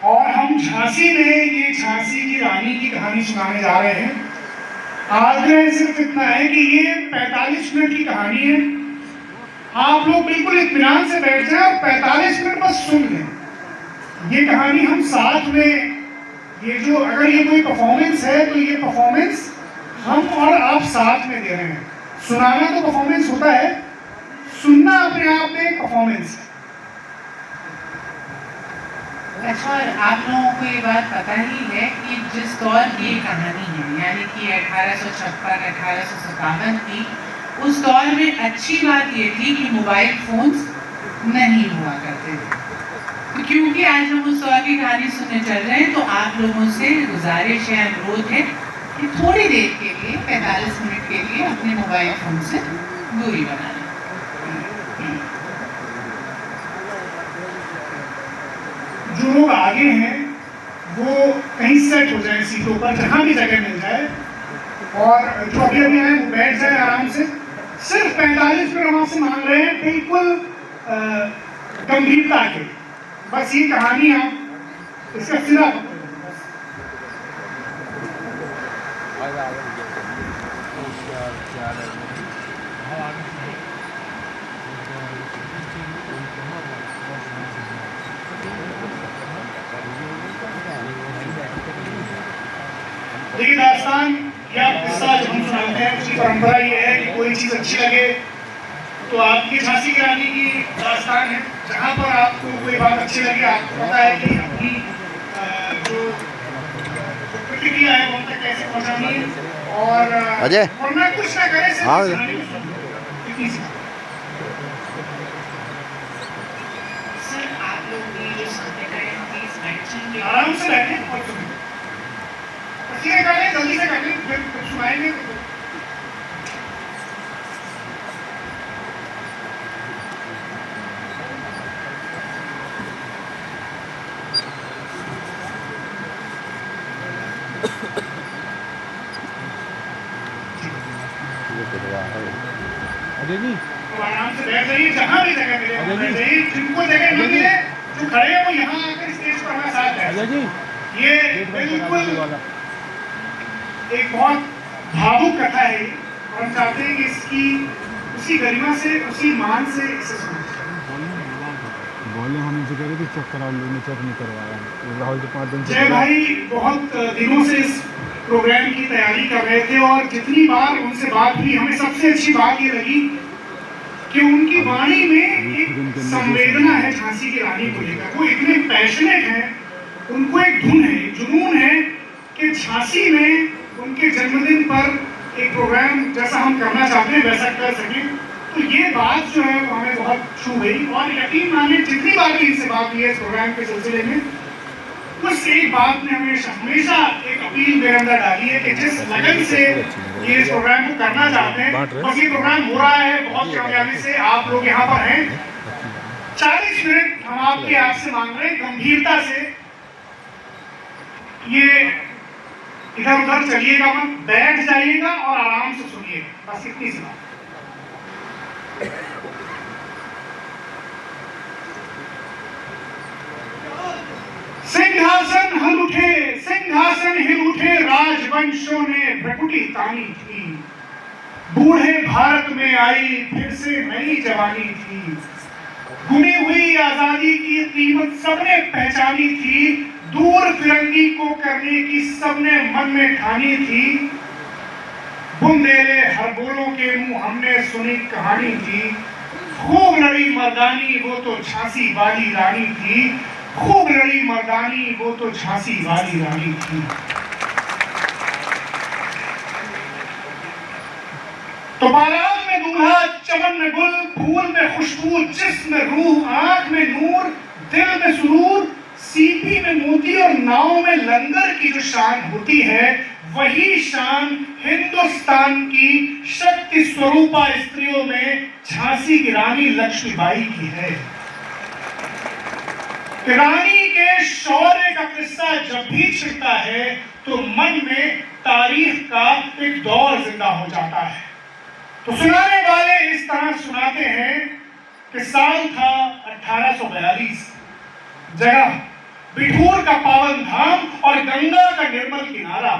और हम झांसी में ये झांसी की रानी की कहानी सुनाने जा रहे हैं। आग्रह सिर्फ इतना है कि ये 45 मिनट की कहानी है। आप लोग बिल्कुल इत्मीनान से बैठ जाए और 45 मिनट बस सुन लें। ये कहानी हम साथ में, ये जो अगर ये कोई परफॉर्मेंस है तो ये परफॉर्मेंस हम और आप साथ में दे रहे हैं। सुनाना तो परफॉर्मेंस होता है, सुनना अपने आप में एक परफॉर्मेंस है। अच्छा, और आप लोगों को ये बात पता ही है कि जिस दौर की ये कहानी है, यानी कि 1856 1857 की, उस दौर में अच्छी बात ये थी कि मोबाइल फोन्स नहीं हुआ करते थे। तो क्योंकि आज हम उस दौर की कहानी सुनने चल रहे हैं, तो आप लोगों से गुजारिश है, अनुरोध है कि थोड़ी देर के लिए, 45 मिनट के लिए अपने मोबाइल फोन से दूरी बना लें। जो लोग आगे हैं वो कहीं सेट हो जाए सीटों पर, जहां भी जगह मिल जाए, और जो अभी अभी आए वो बैठ जाए आराम से। सिर्फ 45 मिनट हम आपसे मांग रहे हैं, बिल्कुल गंभीरता के। बस ये कहानी आप इसका सिरा पकड़ो। देखिए, दास्तान या किस्सा जब हम सुनाते हैं उसकी परंपरा ये है कि कोई चीज़ अच्छी लगे तो आपकी झांसी की रानी की दास्तान है। जहाँ पर आपको कोई बात अच्छी लगे, आपको पता है कि अपनी जो प्रतिक्रिया है वो तक कैसे पहुँचानी है, और वरना कुछ ना करे सिर्फ कहानी को सुनो। इतनी सी सर, आप लोग ये जो सुनने का है, प्लीज बैठेंगे, आराम से बैठे और सुने। पसीने काटें, जल्दी से काटें, फिर सुनाएंगे। अजय जी, तो आराम से बैठ जाइए, जहाँ भी जगह मिले वहाँ बैठ जाइए। जिनको जगह न मिले, जो खड़े हैं वो यहाँ आकर स्टेज पर हमारे साथ बैठ अजय जी, ये बिल्कुल एक बहुत भावुक कथा है ये, और हम चाहते हैं कि इसकी उसी गरिमा से, उसी मान से इसे सुनें। बोले हम इनसे कह रहे थे चेक करा लो, चेक नहीं करवाया। राहुल जी 5 दिन से जय भाई बहुत दिनों से इस प्रोग्राम की तैयारी कर रहे थे, और जितनी बार उनसे बात हुई, हमें सबसे अच्छी बात ये लगी कि उनकी वाणी में एक संवेदना है झांसी की रानी को लेकर। वो इतने पैशनेट हैं, उनको एक धुन है, एक जुनून है कि झांसी में उनके जन्मदिन पर एक प्रोग्राम जैसा हम करना चाहते हैं वैसा कर सकें। तो ये बात जो है वो हमें बहुत छू गई, और यकीन मानिए जितनी बार भी इनसे बात हुई है इस प्रोग्राम के सिलसिले में, उस एक बात ने हमेशा एक अपील मेरे अंदर डाली है कि जिस लगन से ये इस प्रोग्राम को करना चाहते हैं, बस ये प्रोग्राम हो रहा है बहुत कामयाबी से। आप लोग यहाँ पर हैं, 40 मिनट हम आपके आपसे मांग रहे हैं, गंभीरता से। ये इधर उधर चलिएगा मत, बैठ जाइएगा और आराम से सुनिएगा, बस इतनी सी बात। सिंहासन हिल उठे, सिंहासन हिल उठे, राजवंशों ने भ्रकुटी तानी थी। बूढ़े भारत में आई फिर से नई जवानी थी। गुमी हुई आजादी की कीमत सबने पहचानी थी। दूर फिरंगी को करने की सबने मन में ठानी थी। बुंदेले हर बोलों के मुंह हमने सुनी कहानी थी। खूब लड़ी मर्दानी वो तो झांसी वाली रानी थी। खूब लड़ी मर्दानी वो तो झांसी वाली रानी थी। तो बारात में दूल्हा, चमन में गुल, फूल में खुशबू, जिस्म में रूह, आंख में नूर, दिल में सुरूर, सीपी में मोती और नाव में लंगर की जो शान होती है, वही शान हिंदुस्तान की शक्ति स्वरूपा स्त्रियों में झांसी की रानी लक्ष्मीबाई की है। रानी के शौर्य का किस्सा जब भी छिड़ता है तो मन में तारीख का एक दौर जिंदा हो जाता है। तो सुनाने वाले इस तरह सुनाते हैं कि साल था 1842, जगह बिठूर का पावन धाम और गंगा का निर्मल किनारा।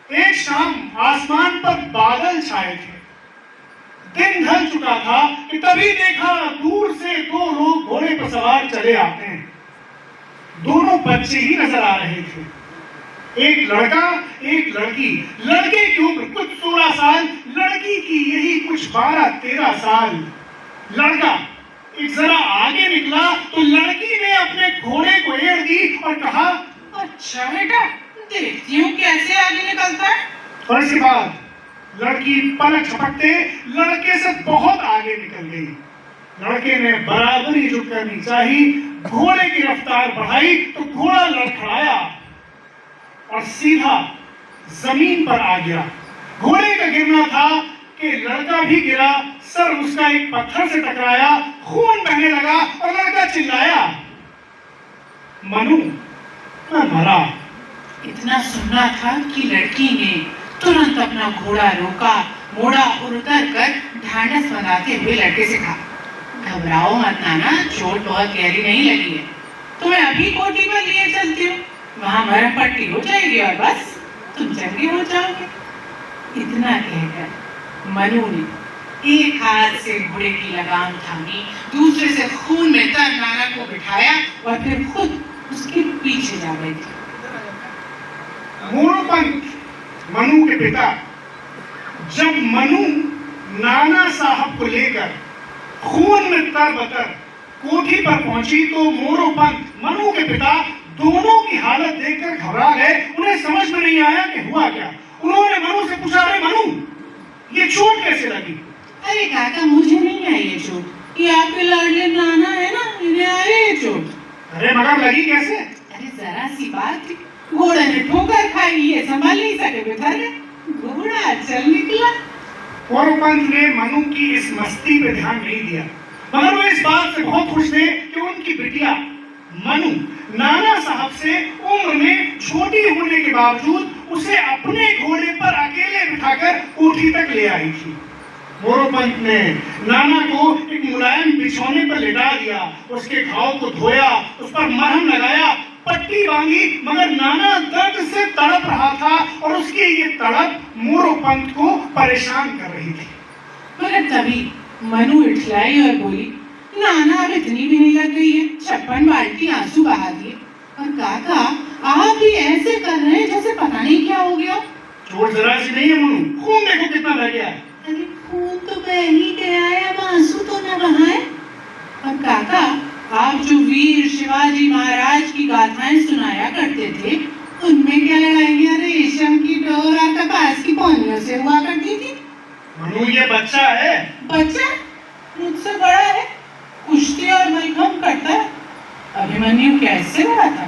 एक शाम आसमान पर बादल छाए थे, दिन ढल चुका था कि तभी देखा दूर से दो लोग घोड़े पर सवार चले आते हैं। दोनों बच्चे ही नजर आ रहे थे, एक लड़का एक लड़की। लड़के की उम्र कुछ 16 साल, लड़की की यही कुछ 12-13 साल। लड़का एक जरा आगे निकला तो लड़की ने अपने घोड़े को एड़ दी और कहा, अच्छा बेटा, देखती हूँ कैसे आगे निकलता है। और इसके बाद लड़की पलक झपकते लड़के से बहुत आगे निकल गई। लड़के ने बराबरी जो करनी चाहिए, घोड़े की रफ्तार बढ़ाई तो घोड़ा लड़खड़ाया और सीधा जमीन पर आ गिरा। घोड़े का गिरना था कि लड़का भी गिरा, सर उसका एक पत्थर से टकराया, खून बहने लगा और लड़का चिल्लाया, मनु मैं मरा। इतना सुनना था कि लड़की ने तुरंत अपना घोड़ा रोका, मोड़ा और उतर कर ढांढस बनाते हुए लड़के से कहा, घबराओ मत नाना, चोट बहुत गहरी नहीं लगी है, तो मैं अभी कोठी पर लिए चलती हूँ, वहां मरहम पट्टी हो जाएगी और बस तुम चंगे हो जाओगे। इतना कहकर मनु ने एक हाथ से घोड़े की लगाम थामी, दूसरे से खून में तर नाना को बिठाया और फिर खुद उसके पीछे जा बैठी। मोरोपंत मनु के पिता जब मनु नाना साहब को लेकर खून में तरबतर कोठी पर पहुंची तो मोरोपंत मनु के पिता दोनों की हालत देखकर घबरा गए। उन्हें समझ में नहीं आया कि हुआ क्या। उन्होंने मनु से पूछा, अरे मनु, ये चोट कैसे लगी? अरे काका, मुझे नहीं आई ये चोट, ये आपके लाडले नाना है ना, इन्हें आई है चोट। अरे मगर लगी कैसे? अरे जरा सी बात थी, घोड़े ने ठोकर खाई, ये संभाल नहीं सके, बेचारे घोड़ा चल निकला। मोरोपंत ने मनु की इस मस्ती पे ध्यान नहीं दिया, मगर वो इस बात से बहुत खुश थे कि उनकी बिटिया मनु नाना साहब से उम्र में छोटी होने के बावजूद उसे अपने घोड़े पर अकेले बिठाकर कोठी तक ले आई थी। मोरोपंत ने नाना को एक मुलायम बिछौने पर लेटा दिया, उसके घाव को धोया, उस पर मरहम लगाया, पट्टी बांधी, मगर नाना दर्द से तड़प रहा था और उसकी ये तड़प मोरोपंत को परेशान कर रही थी। मगर तभी मनु इठलाई और बोली, नाना अब इतनी भी नहीं लग गई है, 56 बाल्टी आंसू बहा दिए। और काका, आप भी ऐसे कर रहे हैं जैसे पता नहीं क्या हो गया। चोट जरा सी नहीं है मनु, खून देखो कितना बह गया है। अरे खून तो बह ही गया है, अब आंसू तो न बहाए। और काका, आप जो वीर शिवाजी महाराज की गाथाएं सुनाया करते थे, उनमें क्या लड़ाइयां रेशम की डोर और कपास की पौनियों से हुआ करती थी? मनु, ये बच्चा है। बच्चा? मुझसे बड़ा है, कुश्ती और मलखम करता है। अभिमन्यु कैसे रहा था?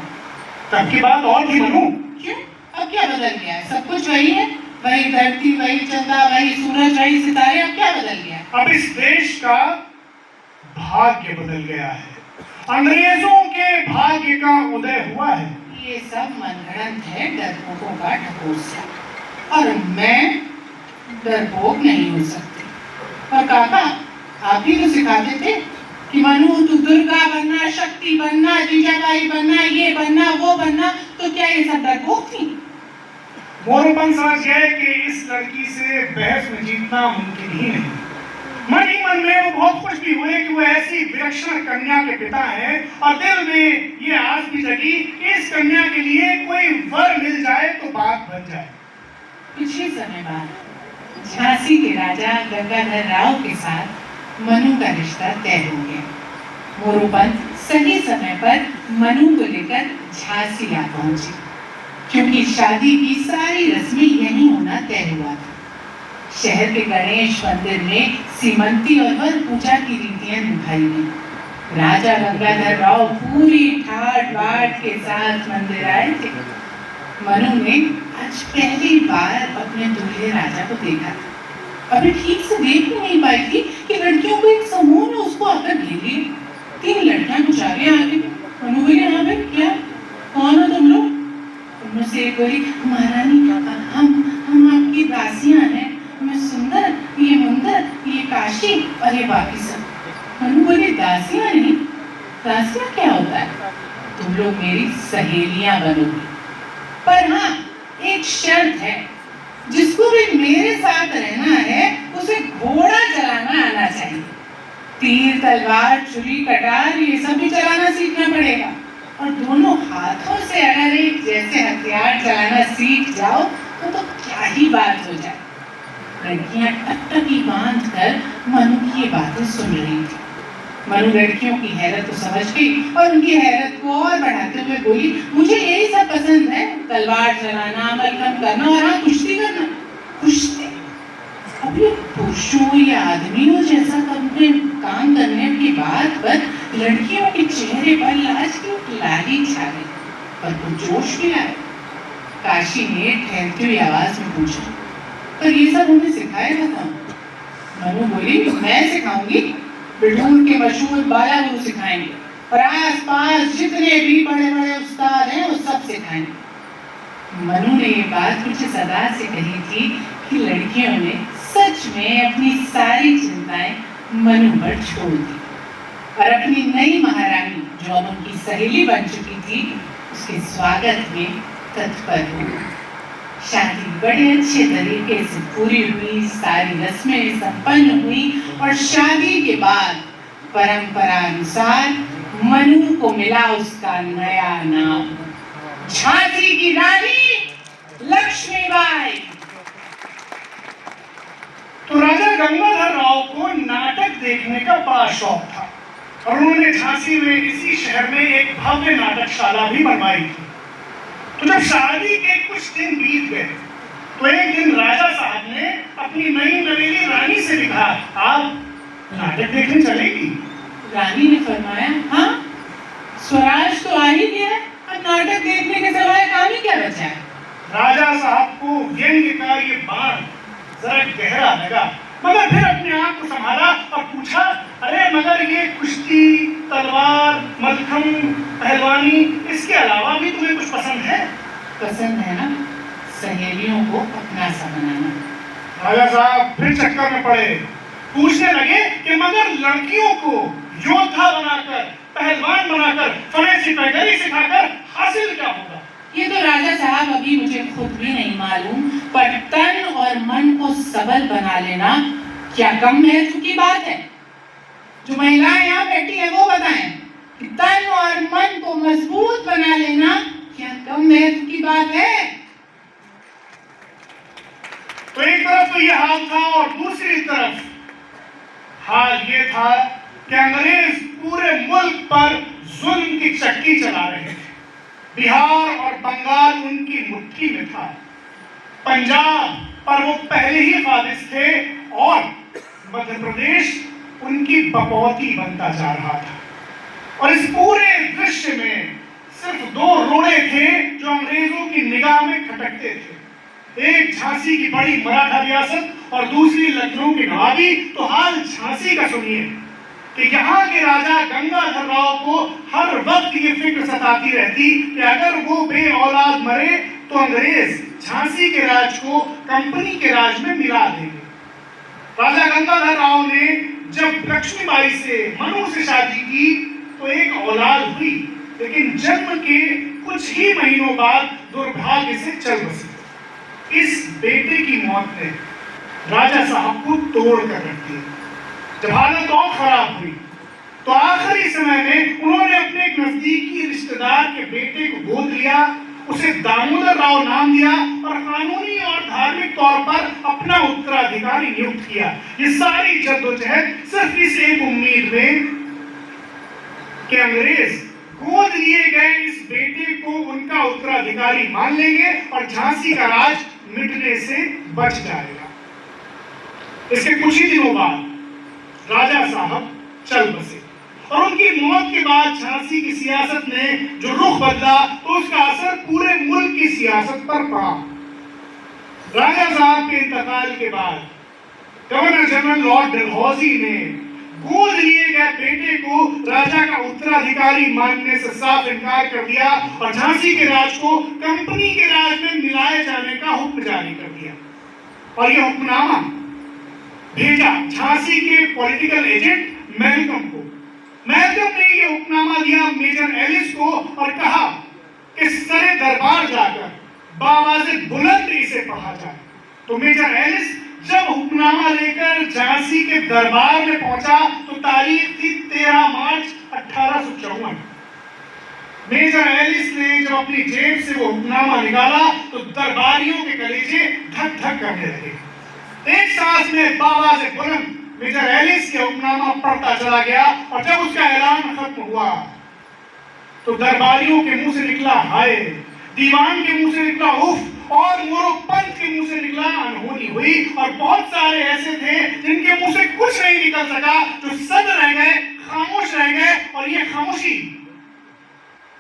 तब की बात और थी मनु। क्यों? अब क्या बदल गया है? सब कुछ वही है, वही धरती, वही चंदा, वही सूरज, वही सितारे। अब क्या बदल गया है? अब इस देश का भाग्य बदल गया है, अंग्रेजों के भाग्य का उदय हुआ है। ये सब मनगढ़ंत है डरपोकों का ढकोसला, और मैं डरपोक नहीं हो सकती। और काका, आप ही तो सिखाते थे कि मनु तू दुर्गा बनना, शक्ति बनना, जीजाबाई बनना, ये बनना, वो बनना, तो क्या ये सब डरपोक थी? मोरोपंत समझ गए कि इस लड़की से बहस में जीतना मुमकिन ही नहीं। मन ही मन में वो बहुत खुश भी हुए कि वो ऐसी विलक्षण कन्या के पिता हैं, और दिल में ये आस भी जगी कि इस कन्या के लिए कोई वर मिल जाए तो बात बन जाए। कुछ ही समय बाद झांसी के राजा गंगाधर राव के साथ मनु का रिश्ता तय हो गया। मोरोपंत सही समय पर मनु को लेकर झांसी आ पहुंचे, क्योंकि शादी की सारी रस्में यहीं होना तय हुआ था। शहर के गणेश मंदिर में सीमंती और वर पूजा की रीतियां निभाई गई। राजा गंगाधर राव पूरी ठाट बाट के साथ मंदिर आए थे। मनु ने आज पहली बार अपने दूल्हे राजा को देखा था। अभी ठीक से देख ही नहीं पाई थी कि लड़कियों को एक समूह ने उसको आकर घेर लिया। 3 लड़कियां कुछ आगे आ गई। मनु बोले, हाँ भाई, क्या, कौन हो तुम लोग? उनमें से एक बोली, महारानी, हम आपकी दासियां हैं, मैं सुंदर, ये मुंदर, ये काशी और ये बाकी सब। मनु बोले, दासियां नहीं? दासियां क्या होता है? तुम लोग मेरी सहेलियां बनोगी, पर हाँ एक शर्त है, जिसको भी मेरे साथ रहना है उसे घोड़ा चलाना आना चाहिए। तीर तलवार छुरी कटार ये सब भी चलाना सीखना पड़ेगा, और दोनों हाथों से अगर एक जैसे हथियार चलाना सीख जाओ तो क्या ही बात हो जाए। लड़कियां टकटकी बांध कर मनु की ये बातें सुन रही थी। मनु लड़कियों की हैरत को समझ गई और उनकी हैरत को और बढ़ाते हुए बोली, मुझे यही सब पसंद है, तलवार चलाना, मलखम करना और हाँ कुश्ती करना। कुश्ती? अब ये पुरुषों या आदमियों जैसा काम करने की बात पर लड़कियों के चेहरे पर लाज की लाली छा गई, पर कुछ जोश भी आया। काशी ने ठहरती हुई आवाज में पूछा, पर ये सब उन्हें सिखाएगा कौन? मनु बोली, मैं सिखाऊंगी, बिठूर के मशहूर बाला गुरु सिखाएंगे, और आसपास जितने भी बड़े बड़े उस्ताद हैं वो सब सिखाएंगे। मनु ने ये बात कुछ सदा से कही थी कि लड़कियों ने सच में अपनी सारी चिंताएं मनु पर छोड़ दी और अपनी नई महारानी जो अब उनकी सहेली बन चुकी थी उसके स्वागत में तत्पर हो। शादी बड़े अच्छे तरीके से पूरी हुई, सारी रस्में संपन्न हुई और शादी के बाद परंपरा अनुसार मनु को मिला उसका नया नाम, झांसी की रानी लक्ष्मीबाई। तो राजा गंगाधर राव को नाटक देखने का बड़ा शौक था और उन्होंने झांसी में इसी शहर में एक भव्य नाटकशाला भी बनवाई थी। तो जब शादी के कुछ दिन बीत गए तो एक दिन राजा साहब ने अपनी नई नवेली रानी से लिखा, आप नाटक देखने चलेगी? रानी ने फरमाया, हाँ, स्वराज तो आ ही गया है, अब नाटक देखने के सिवाय काम ही क्या बचा है। राजा साहब को व्यंग्य का ये बाण जरा गहरा लगा, मगर फिर अपने आप को संभाला और पूछा, अरे मगर ये कुश्ती, तलवार, मलखम, पहलवानी, इसके अलावा भी तुम्हें कुछ पसंद है? पसंद है ना, सहेलियों को अपना सा बनाना। राजा साहब फिर चक्कर में पड़े, पूछने लगे कि मगर लड़कियों को योद्धा बनाकर, पहलवान बनाकर, फने सिपाही सिखाकर हासिल क्या होगा? ये तो राजा साहब अभी मुझे खुद भी नहीं मालूम, पर तन और मन को सबल बना लेना क्या कम महत्व की बात है? जो महिलाएं यहाँ बैठी है वो बताएं कि तन और मन को मजबूत बना लेना क्या कम महत्व की बात है? तो एक तरफ तो ये हाल था और दूसरी तरफ हाल ये था कि अंग्रेज पूरे मुल्क पर जुल्म की चक्की चला रहे थे। बिहार और बंगाल उनकी मुट्ठी में था, पंजाब पर वो पहले ही काबिज थे और मध्य प्रदेश उनकी बपौती बनता जा रहा था। और इस पूरे दृश्य में सिर्फ दो रोड़े थे जो अंग्रेजों की निगाह में खटकते थे, एक झांसी की बड़ी मराठा रियासत और दूसरी लखनऊ की नवाबी। तो हाल झांसी का सुनिए कि यहाँ के राजा गंगाधर राव को हर वक्त ये फिक्र सताती रहती कि अगर वो बे औलाद मरे तो अंग्रेज झांसी के राज को कंपनी के राज में मिला देंगे। राजा गंगाधर राव ने जब लक्ष्मीबाई से, मनु से शादी की तो एक औलाद हुई, लेकिन जन्म के कुछ ही महीनों बाद दुर्भाग्य से चल बसी। इस बेटे की मौत ने राजा साहब को तोड़ कर रख दिया। जब हालत और खराब हुई तो आखिरी समय में उन्होंने अपने एक नजदीकी रिश्तेदार के बेटे को गोद लिया, उसे दामोदर राव नाम दिया और कानूनी और धार्मिक तौर पर अपना उत्तराधिकारी नियुक्त किया। ये सारी जद्दोजहद सिर्फ इस एक उम्मीद में कि अंग्रेज गोद लिए गए इस बेटे को उनका उत्तराधिकारी मान लेंगे और झांसी का राज मिटने से बच जाएगा। इसके कुछ ही दिनों बाद राजा साहब चल बसे और उनकी मौत के बाद झांसी की सियासत ने जो रुख बदला तो उसका असर पूरे मुल्क की सियासत पर पड़ा। राजा साहब के इंतकाल के बाद गवर्नर जनरल लॉर्ड डलहौजी ने गोद लिए गए बेटे को राजा का उत्तराधिकारी मानने से साफ इनकार कर दिया और झांसी के राज को कंपनी के राज में मिलाए जाने का हुक्म जारी कर दिया। और यह हुक्मनामा भेजा झांसी के पॉलिटिकल एजेंट मैलकम को। मैकम ने ये हुक्मनामा दिया मेजर एलिस को और कहा कि सरे दरबार जाकर बावाज़े बुलंद इसे पढ़ा जाए। तो मेजर एलिस जब हुक्मनामा लेकर झांसी के दरबार में पहुंचा तो तारीख थी 13 मार्च 1854। मेजर एलिस ने जब अपनी जेब से वो हुक्मनामा निकाला तो दरबारियों के कलेजे धक धक करने लगे। एक सांस में बावाज़े बुलंद मेजर एलिस के हुक्मनामा पढ़ता चला गया और जब उसका ऐलान खत्म हुआ तो दरबारियों के मुंह से निकला हाय, दीवान के मुंह से निकला उफ और मोरोपंत के मुंह से निकला अनहोनी हुई। और बहुत सारे ऐसे थे जिनके मुंह से कुछ नहीं निकल सका, जो सद रह गए, खामोश रह गए। और ये खामोशी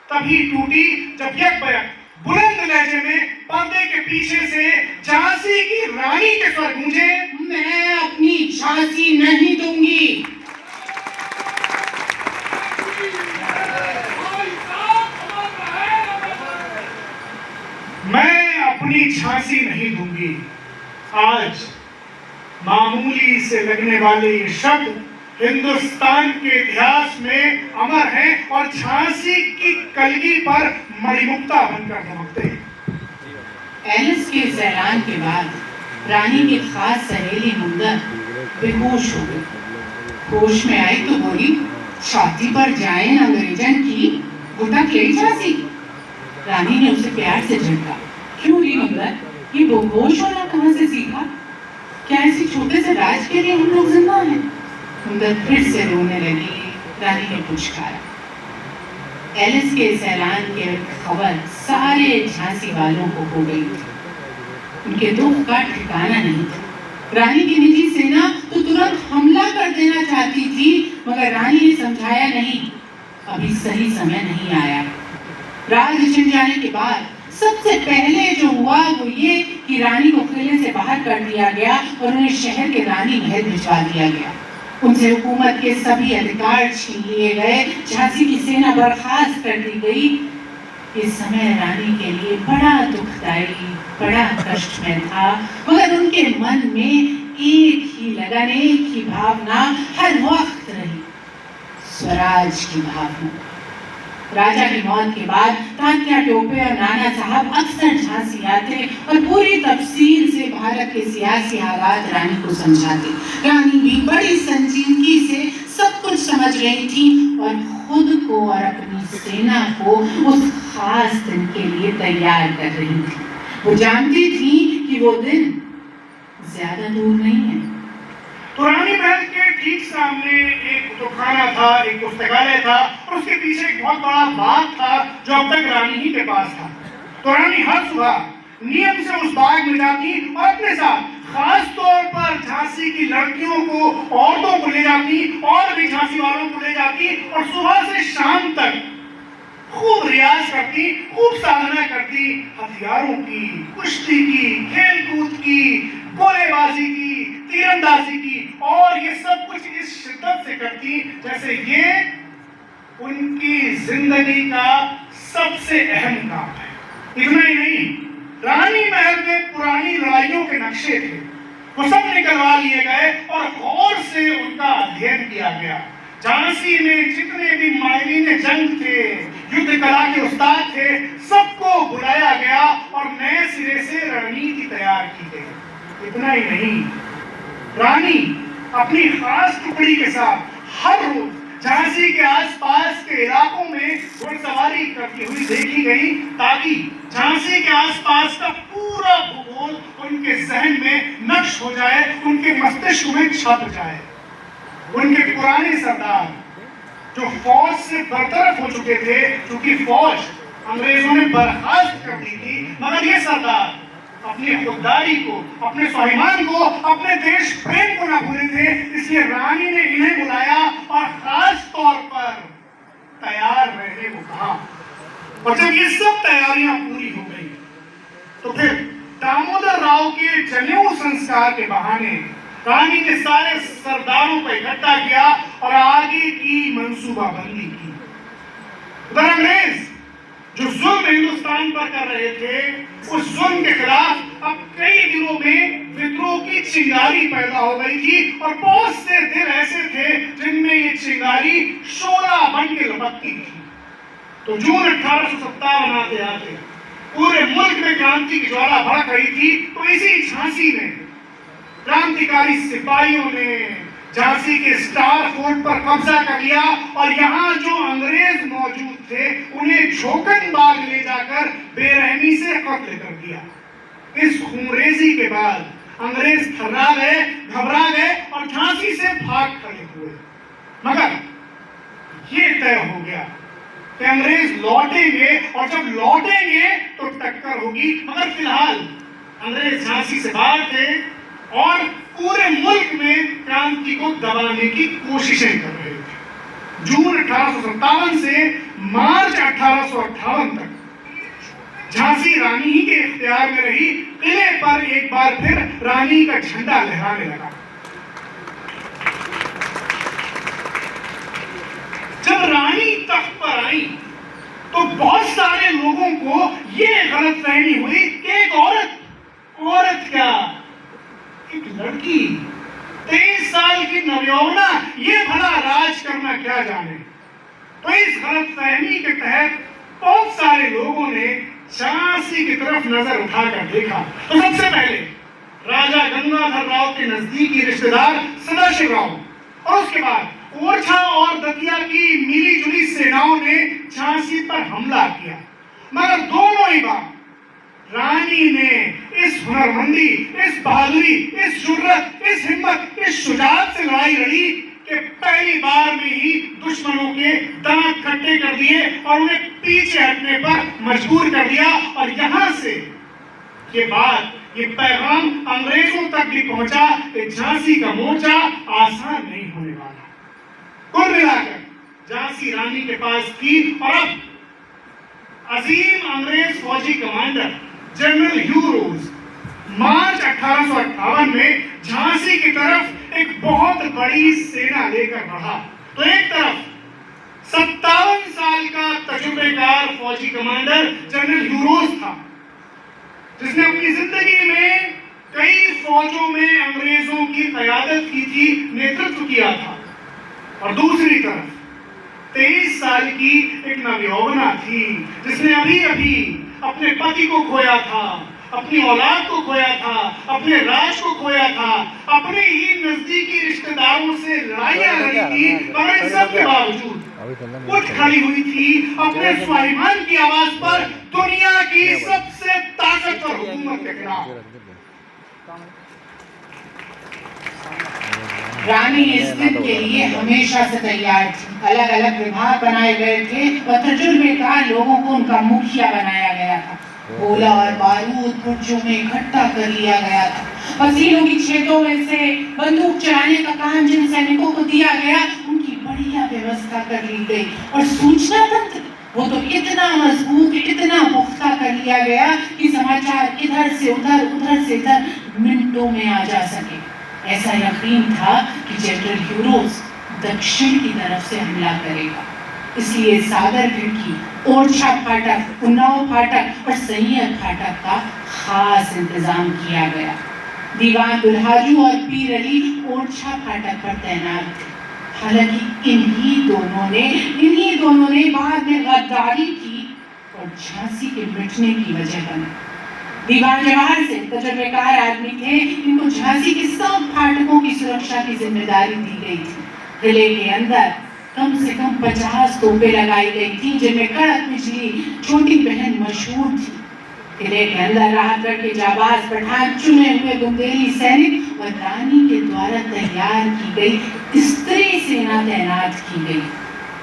तभी टूटी जब यकबयक बुलंद लहजे में पर्दे के पीछे से झांसी की रानी के स्वर गूंजे, मैं अपनी झांसी नहीं दूंगी। मैं अपनी झांसी नहीं दूंगी। आज मामूली से लगने वाले ये शब्द हिंदुस्तान के इतिहास में अमर हैं और झांसी की कलगी पर मणिमुक्ता बनकर दमकते हैं। एलिस के इस ऐलान के बाद रानी की खास सहेली मुंदर बेहोश हो गई। होश में आई तो बोली, छाती पर जाए अंग्रेजन की घुटक ले झांसी। रानी ने उसे प्यार से झटका, क्यों री मुंदर, ये बेहोश होना कहाँ से सीखा? क्या इसी छोटे से राज के लिए हम लोग जिंदा हैं? मुंदर फिर से रोने लगी। रानी ने पुचकारा। एलिस के इस ऐलान की खबर सारे झांसी वालों को हो गई थी। उनके दुख का ठिकाना नहीं था। रानी की निजी सेना तो तुरंत हमला कर देना चाहती थी, मगर रानी ने समझाया नहीं, अभी सही समय नहीं आया। राज छिन जाने के बाद सबसे पहले जो हुआ वो ये कि रानी को किले से बाहर कर दिया गया और उन्हें शहर के रानी महल भिजवा दिया गया। उनसे हुकूमत के सभी अधिकार छीन लिए गए। झांसी की सेना बर्खास्त कर दी गई। इस समय रानी के लिए बड़ा दुखदायी, बड़ा कष्टमय था, मगर उनके मन में एक ही लगन, एक ही भावना हर वक्त रही, स्वराज की भावना। राजा की मौत के बाद तात्या टोपे और नाना साहब अक्सर झांसी आते और पूरी तफसील से भारत के सियासी हालात रानी को समझाते। रानी भी बड़ी संजीदगी से सब कुछ समझ रही थी और खुद को और अपनी सेना को उस खास दिन के लिए तैयार कर रही थी। वो जानती थी कि वो दिन ज्यादा दूर नहीं है। तो रानी महल के ठीक सामने एक कुतुबखाना था, एक पुस्तकालय था और उसके पीछे एक बहुत बड़ा बाग था जो अब तक रानी ही के पास था। तो रानी हर सुबह नियम से उस बाग में जाती और अपने साथ खास तौर पर झांसी की लड़कियों को, औरतों को ले जाती और भी झांसी वालों को ले जाती और सुबह से शाम तक खूब रियाज करती, खूब साधना करती, हथियारों की, कुश्ती की, खेलकूद की, गोलेबाजी की, तीरंदाजी की। और ये सब कुछ इस शिद्दत से करती जैसे ये उनकी जिंदगी का सबसे अहम काम है। इतना ही नहीं, रानी महल में पुरानी लड़ाइयों के नक्शे थे, वो सब निकलवा लिए गए और गौर से उनका अध्ययन किया गया। झांसी में जितने भी माहिरीन जंग थे, युद्ध कला के उस्ताद थे, सबको बुलाया गया और नए सिरे से रणनीति तैयार की गई। इतना ही नहीं, रानी अपनी खास टुकड़ी के साथ हर रोज झांसी के आसपास के इलाकों में घुड़सवारी करती हुई देखी गई ताकि झांसी के आसपास का पूरा भूगोल उनके जहन में नक्श हो जाए, उनके मस्तिष्क में छप जाए। उनके पुराने सरदार जो फौज से बरतरफ हो चुके थे, क्योंकि फौज अंग्रेजों ने बर्खास्त कर दी थी, मगर ये सरदार अपनी खुददारी को, अपने स्वाभिमान को, अपने देश प्रेम को ना भूले थे। इसलिए रानी ने इन्हें बुलाया और खास तौर पर तैयार रहने को कहा। और जब ये सब तैयारियां पूरी हो गई तो फिर दामोदर राव के जनेऊ संस्कार के बहाने रानी ने सारे सरदारों को इकट्ठा किया और आगे की मंसूबाबंदी की। उधर अंग्रेज जो जुल्म हिंदुस्तान पर कर रहे थे, उस जुल्म के खिलाफ अब कई दिनों में विद्रोह की चिंगारी पैदा हो गई थी और बहुत से दिल ऐसे थे जिनमें ये चिंगारी शोला बन के लपकती थी। तो जून 1857 आते आते पूरे मुल्क में क्रांति की ज्वाला भड़क रही थी। तो इसी झांसी में क्रांतिकारी सिपाहियों ने झांसी के स्टार फोर्ट पर कब्जा कर लिया और यहाँ जो अंग्रेज मौजूद थे उन्हें झोकन बाग ले जाकर बेरहमी से कत्ल कर दिया। इस खूनरेजी के बाद अंग्रेज थर्रा गए, घबरा गए और झांसी से भाग खड़े हुए। मगर ये तय हो गया कि अंग्रेज लौटेंगे और जब लौटेंगे तो टक्कर होगी। मगर फिलहाल अंग्रेज झांसी से बाहर थे और पूरे मुल्क में क्रांति को दबाने की कोशिशें कर रहे थे। जून 1857 से मार्च 1858 तक झांसी रानी ही के इख्तियार में रही। किले पर एक बार फिर रानी का झंडा लहराने लगा। जब रानी तख्त पर आई तो बहुत सारे लोगों को यह गलतफहमी हुई कि एक औरत क्या, एक लड़की 23 साल की नवयौवना ये भला राज करना क्या जाने। तो इस गलतफहमी के तहत बहुत सारे लोगों ने झांसी की तरफ नजर उठाकर देखा। तो सबसे पहले राजा गंगाधर राव के नजदीकी रिश्तेदार सदाशिव राव और उसके बाद ओरछा और दतिया की मिली जुली सेनाओं ने झांसी पर हमला किया। मगर दोनों ही बार रानी ने इस हुनरमंदी, इस बहादुरी, इस जुर्रत, इस हिम्मत, इस शुजाअत से लड़ाई लड़ी कि पहली बार में ही दुश्मनों के दांत खट्टे कर दिए और उन्हें पीछे हटने पर मजबूर कर दिया। और यहां से ये बात, ये पैगाम अंग्रेजों तक भी पहुंचा कि झांसी का मोर्चा आसान नहीं होने वाला। कुल मिलाकर झांसी रानी के पास थी और अब अजीम अंग्रेज फौजी कमांडर जनरल ह्यू रोज मार्च 1858 में झांसी की तरफ एक बहुत बड़ी सेना लेकर बढ़ा। तो एक तरफ 57 साल का तजुर्बेकार फौजी कमांडर जनरल ह्यू रोज था, जिसने अपनी जिंदगी में कई फौजों में अंग्रेजों की क़यादत की थी, नेतृत्व किया था। और दूसरी तरफ 23 साल की एक नवयौवना थी जिसने अभी अभी अपने पति को खोया था, अपनी औलाद को खोया था, अपने राज को खोया था, अपने ही नजदीकी रिश्तेदारों से लड़ाइयां लड़ी थी। मगर इन सब के बावजूद उठ खड़ी हुई थी अपने स्वाभिमान की आवाज पर दुनिया की सबसे ताकतवर हुकूमत के खिलाफ। रानी इस दिन के लिए हमेशा से तैयार थी। अलग अलग विभाग बनाए गए थे और तजुर्बेकार लोगों को उनका मुखिया बनाया गया था। गोला और बारूद पुर्जों में इकट्ठा कर लिया गया था। फसीलों की छेदों में से बंदूक चलाने का काम जिन सैनिकों को दिया गया उनकी बढ़िया व्यवस्था कर ली गई। और सूचना तंत्र वो तो इतना मजबूत, इतना पुख्ता कर लिया गया कि समाचार इधर से उधर, उधर से इधर मिनटों में आ जा सके। ऐसा यकीन था कि जनरल ह्यू रोज दक्षिण की तरफ से हमला करेगा, इसलिए सागर खिड़की, ओरछा फाटक, उन्नाव फाटक और सैयद फाटक का खास इंतजाम किया गया। दीवान दुल्हाजू और पीर अली ओरछा फाटक पर तैनात थे। हालांकि इन्हीं दोनों ने बाद में गद्दारी की और झांसी के मिटने की वजह बना। दीवान जवाहर सिंह तजुर्बेकार आदमी थे, इनको झांसी के सब फाटकों की सुरक्षा की जिम्मेदारी दी गई थी। किले के अंदर कम से कम 50 तोपें लगाई गई थी, जिनमें कड़क बिजली छोटी बहन मशहूर थी। किले के अंदर राहतगढ़ के जाबाज पठान, चुने हुए बुंदेली सैनिक और रानी के द्वारा तैयार की गई स्त्री सेना तैनात की गई।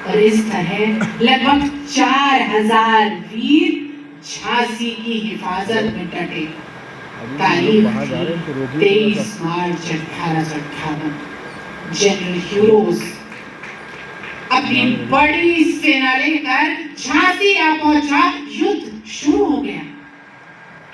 और इस तरह लगभग 4000 वीर झांसी की हिफाजत में डटे। तारीख 23 मार्च 1858। जनरल ह्यू रोज अपनी बड़ी सेना लेकर झांसी आ पहुंचा। युद्ध शुरू हो गया।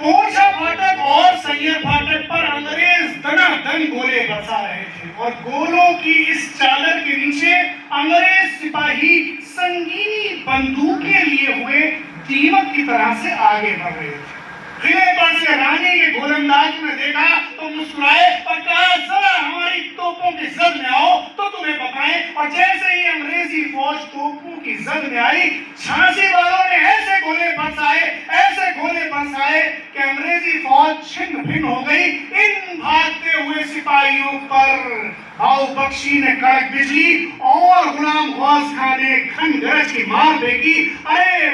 ओरछा फाटक और सैयद फाटक पर अंग्रेज दनादन गोले बरसा रहे थे और गोलों की इस चादर के नीचे अंग्रेज सिपाही संगीनी बंदूकें लिए हुए दीमक की तरह से आगे बढ़ रहे थे। किले पर से रानी के गोलंदाज में देखा तो मुस्कुराए और कहा जरा हमारी तोपों की जद में आओ तो तुम्हें बताएं। और जैसे ही अंग्रेजी फौज तोपों की जद में आई, झांसी वालों ने ऐसे गोले बरसाए कि अंग्रेजी फौज छिन्न भिन्न हो गई। इन भागते हुए सिपाहियों पर आओ बख्शी ने कड़क बिजली और गुलाम गौस खान ने खन गरज की मार फेंकी। अरे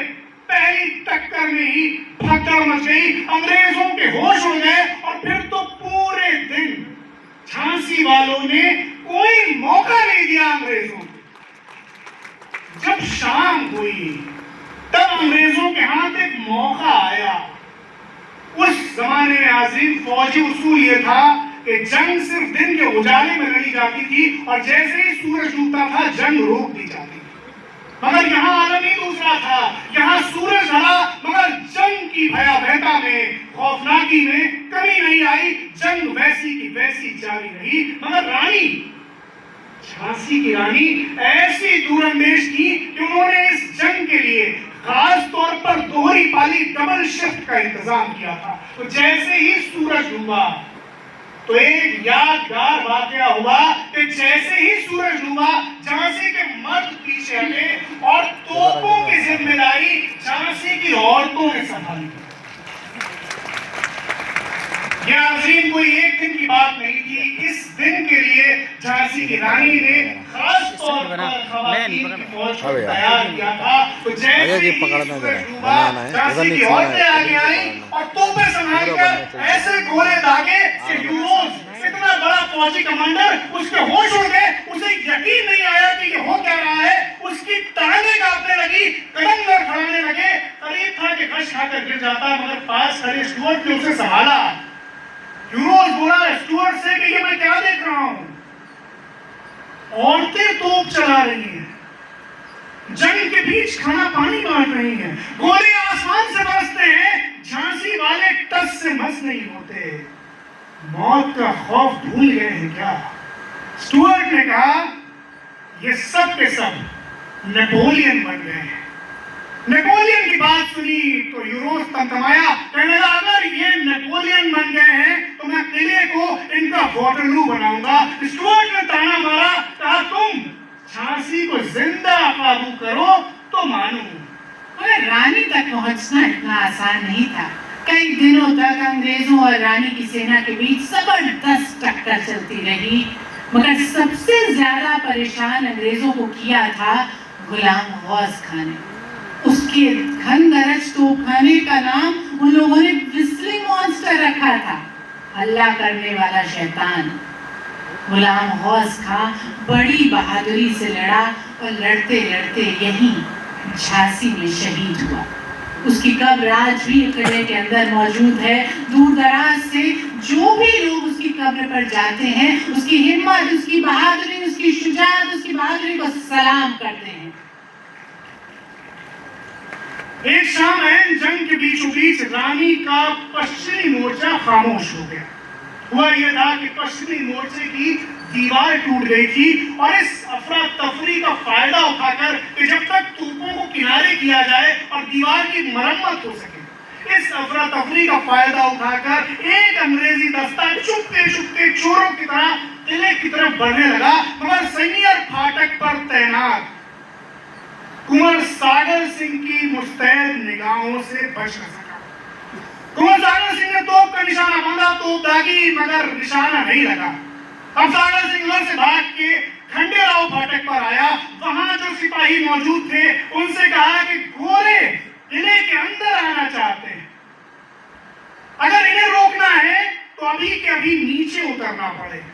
पहली टक्कर में ही भगदड़ मच गई, अंग्रेजों के होश उड़ गए। और फिर तो पूरे दिन झांसी वालों ने कोई मौका नहीं दिया अंग्रेजों को। जब शाम हुई तब अंग्रेजों के हाथ एक मौका आया। उस जमाने में आज़ीम फौजी उसूल ये था कि जंग सिर्फ दिन के उजाले में लड़ी जाती थी और जैसे ही सूरज डूबता था जंग रोक दी जाती थी। मगर यहाँ आलम ही दूसरा था। यहाँ सूरज ढला मगर जंग की भयावहता में, खौफनाकी में कमी नहीं आई। जंग वैसी की वैसी जारी रही। मगर रानी, झांसी की रानी ऐसी दूरंदेश थी कि उन्होंने इस जंग के लिए खास तौर पर दोहरी पाली डबल शिफ्ट का इंतजाम किया था। तो जैसे ही सूरज डूबा तो एक यादगार वाकया हुआ कि जैसे ही सूरज डूबा झांसी के मर्द पीछे हटे और तोपों की जिम्मेदारी झांसी की औरतों ने संभाली। यह अजीम कोई एक दिन की बात नहीं थी। इस दिन के लिए झांसी की रानी ने खास तौर पर खवातीन की फौज को तैयार किया था। तो जैसे ही सूरज डूबा झांसी की औरतें आगे आई और तोपें संभालकर ऐसे गोले दागे कि यूरोज, इतना बड़ा फौजी कमांडर, उसके होश उड़ गए। उसे यकीन नहीं आया कि ये हो क्या रहा है। उसकी टांगें कांपने लगी, कदम लड़खड़ाने लगे। करीब था कि गश खाकर गिर जाता, मगर पास खड़े स्टुअर्ट ने उसे संभाला। यूरोज बोला स्टुअर्ट से कि ये मैं क्या देख रहा हूं, औरतें तोप चला रही हैं, जंग के बीच खाना पानी बांट रही हैं, गोले आसमान से बरसते हैं, झांसी वाले टस से मस नहीं होते, मौत का खौफ भूल गए हैं क्या? स्टुअर्ट ने कहा ये सब के सब नेपोलियन बन गए हैं। नेपोलियन की बात सुनी तो यूरोज तमतमाया, कहने लगा अगर ये नेपोलियन बन गए हैं तो मैं किले को इनका वॉटरलू बनाऊंगा। स्टुअर्ट ने ताना मारा, कहा तुम झांसी को जिंदा काबू करो तो मानू। मगर रानी तक पहुंचना इतना आसान नहीं था। कई दिनों तक अंग्रेजों और रानी की सेना के बीच जबरदस्त टक्कर चलती रही। मगर सबसे ज्यादा परेशान अंग्रेजों को किया था गुलाम गौस खान ने। उसके घनगरज तोपखाने का नाम उन लोगों ने विस्लिंग मॉन्स्टर रखा था, हल्ला करने वाला शैतान। गुलाम गौस खान बड़ी बहादुरी से लड़ा और लड़ते लड़ते यहीं झांसी में शहीद हुआ। उसकी कब्र आज भी किले के अंदर मौजूद है। दूर दराज से जो भी लोग उसकी कब्र पर जाते हैं, उसकी हिम्मत, उसकी बहादुरी, उसकी शुजाअत, उसकी बहादुरी को सलाम करते हैं। एक शाम ऐन जंग के बीचों बीच रानी का पश्चिमी मोर्चा खामोश हो गया। हुआ यह था कि पश्चिमी मोर्चे की दीवार टूट गई थी और इस अफरा तफरी का फायदा उठाकर कि जब तक तोपों को किनारे किया जाए और दीवार की मरम्मत हो सके, इस अफरा तफरी का फायदा उठाकर एक अंग्रेजी दस्ता चुपके चुपके चोरों की तरह किले की तरफ बढ़ने लगा। मगर सैनियर फाटक पर तैनात कुंवर सागर सिंह की मुस्तैद निगाहों से बच न सका। कुंवर सागर सिंह ने तोप का निशाना बांधा, तोप दागी, मगर निशाना नहीं लगा। अब सागर सिंह उधर से भाग के खंडेराव फाटक पर आया। वहां जो सिपाही मौजूद थे उनसे कहा कि गोरे किले के अंदर आना चाहते हैं, अगर इन्हें रोकना है तो अभी के अभी नीचे उतरना पड़ेगा।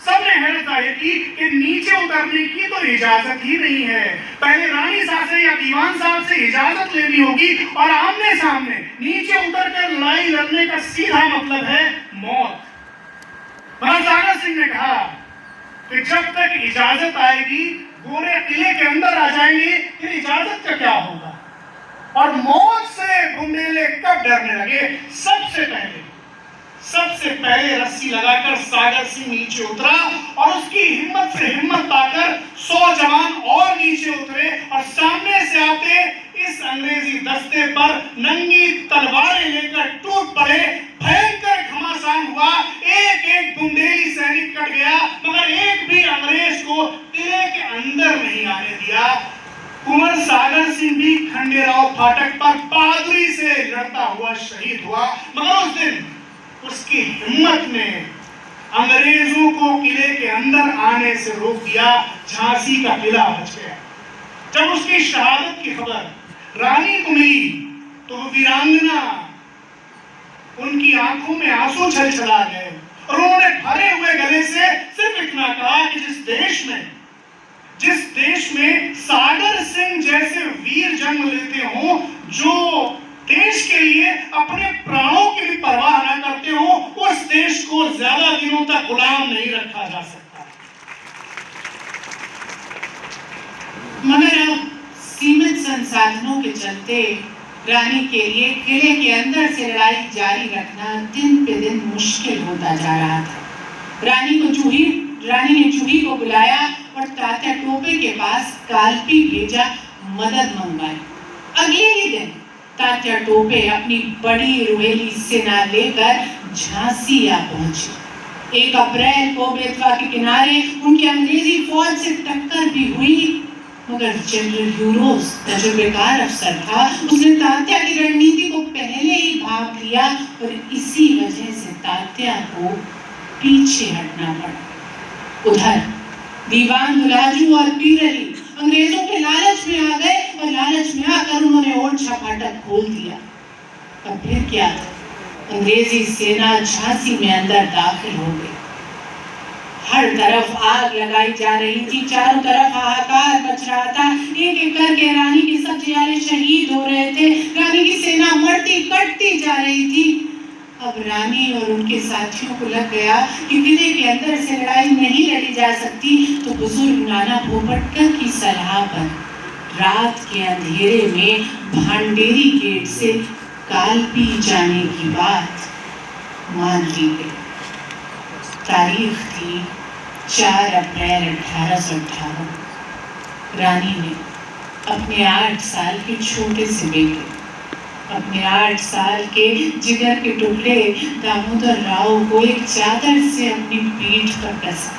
सबने हैरत जाहिर की कि नीचे उतरने की तो इजाजत ही नहीं है। पहले रानी साहब से या दीवान साहब से इजाजत लेनी होगी और आमने सामने नीचे उतरकर लड़ाई लड़ने का सीधा मतलब है मौत। सागर सिंह ने कहा कि जब तक इजाजत आएगी गोरे किले के अंदर आ जाएंगे, फिर इजाजत का क्या होगा। और मौत से बुंदेले कब डरने लगे। सबसे पहले रस्सी लगाकर सागर सिंह नीचे उतरा और उसकी हिम्मत से हिम्मत पाकर 100 जवान और नीचे उतरे और सामने से आते इस अंग्रेजी दस्ते पर नंगी तलवारें लेकर टूट पड़े। भयंकर घमासान हुआ, एक एक बुंदेली सैनिक कट गया, मगर एक भी अंग्रेज को किले के अंदर नहीं आने दिया। कुंवर सागर सिंह भी खंडेराव फाटक पर बहादुरी से लड़ता हुआ शहीद हुआ, मगर उस दिन उसकी हिम्मत ने अंग्रेजों को किले के अंदर आने से रोक दिया। झांसी का किला बच गया। जब उसकी शहादत की खबर रानी को मिली तो वो वीरांगना, उनकी आंखों में आंसू छलछला गए और उन्होंने भरे हुए गले से सिर्फ इतना कहा कि जिस देश में सागर सिंह जैसे वीर जन्म लेते हो, जो देश के लिए अपने प्राणों की भी परवाह न करते हो, उस देश को ज्यादा दिनों तक गुलाम नहीं रखा जा सकता। मगर अब सीमित संसाधनों के चलते रानी के लिए किले के अंदर से लड़ाई जारी रखना दिन पे दिन मुश्किल होता जा रहा था। रानी ने जूही को बुलाया और तात्या टोपे के पास कालपी भेजा, मदद मंगवाई। अगले ही दिन तात्या टोपे अपनी बड़ी रोहेली सेना लेकर झांसी आ पहुंचे। 1 अप्रैल को बेतवा के किनारे उनकी अंग्रेजी फौज से टक्कर भी हुई, मगर जनरल यूरोस तजुर्बेकार अफसर था। उसने तात्या की रणनीति को पहले ही भांप लिया और इसी वजह से तात्या को पीछे हटना पड़ा। उधर दीवान दुलाजू और पीरली अंग्रेजों के लालच में आ गए और लालच में आकर उन्होंने ओरछा फाटक खोल दिया। अब फिर क्या था? अंग्रेजी सेना झांसी में अंदर दाखिल हो गई। हर तरफ आग लगाई जा रही थी, चारों तरफ हाहाकार मच रहा था। एक एक करके रानी के सब्जियाले शहीद हो रहे थे। रानी की सेना मरती कटती जा रही थी। अब रानी और उनके साथियों को लग गया कि किले के अंदर से लड़ाई नहीं लड़ी जा सकती, तो बुजुर्ग नाना भोपटकर की सलाह पर रात के अंधेरे में भांडेरी गेट से कालपी जाने की बात मान ली गई। तारीख थी 4 अप्रैल 1858। रानी ने अपने 8 साल के छोटे से बेटे, अपने 8 साल के जिगर के टुकड़े दामोदर राव को एक चादर से अपनी पीठ पर कसा।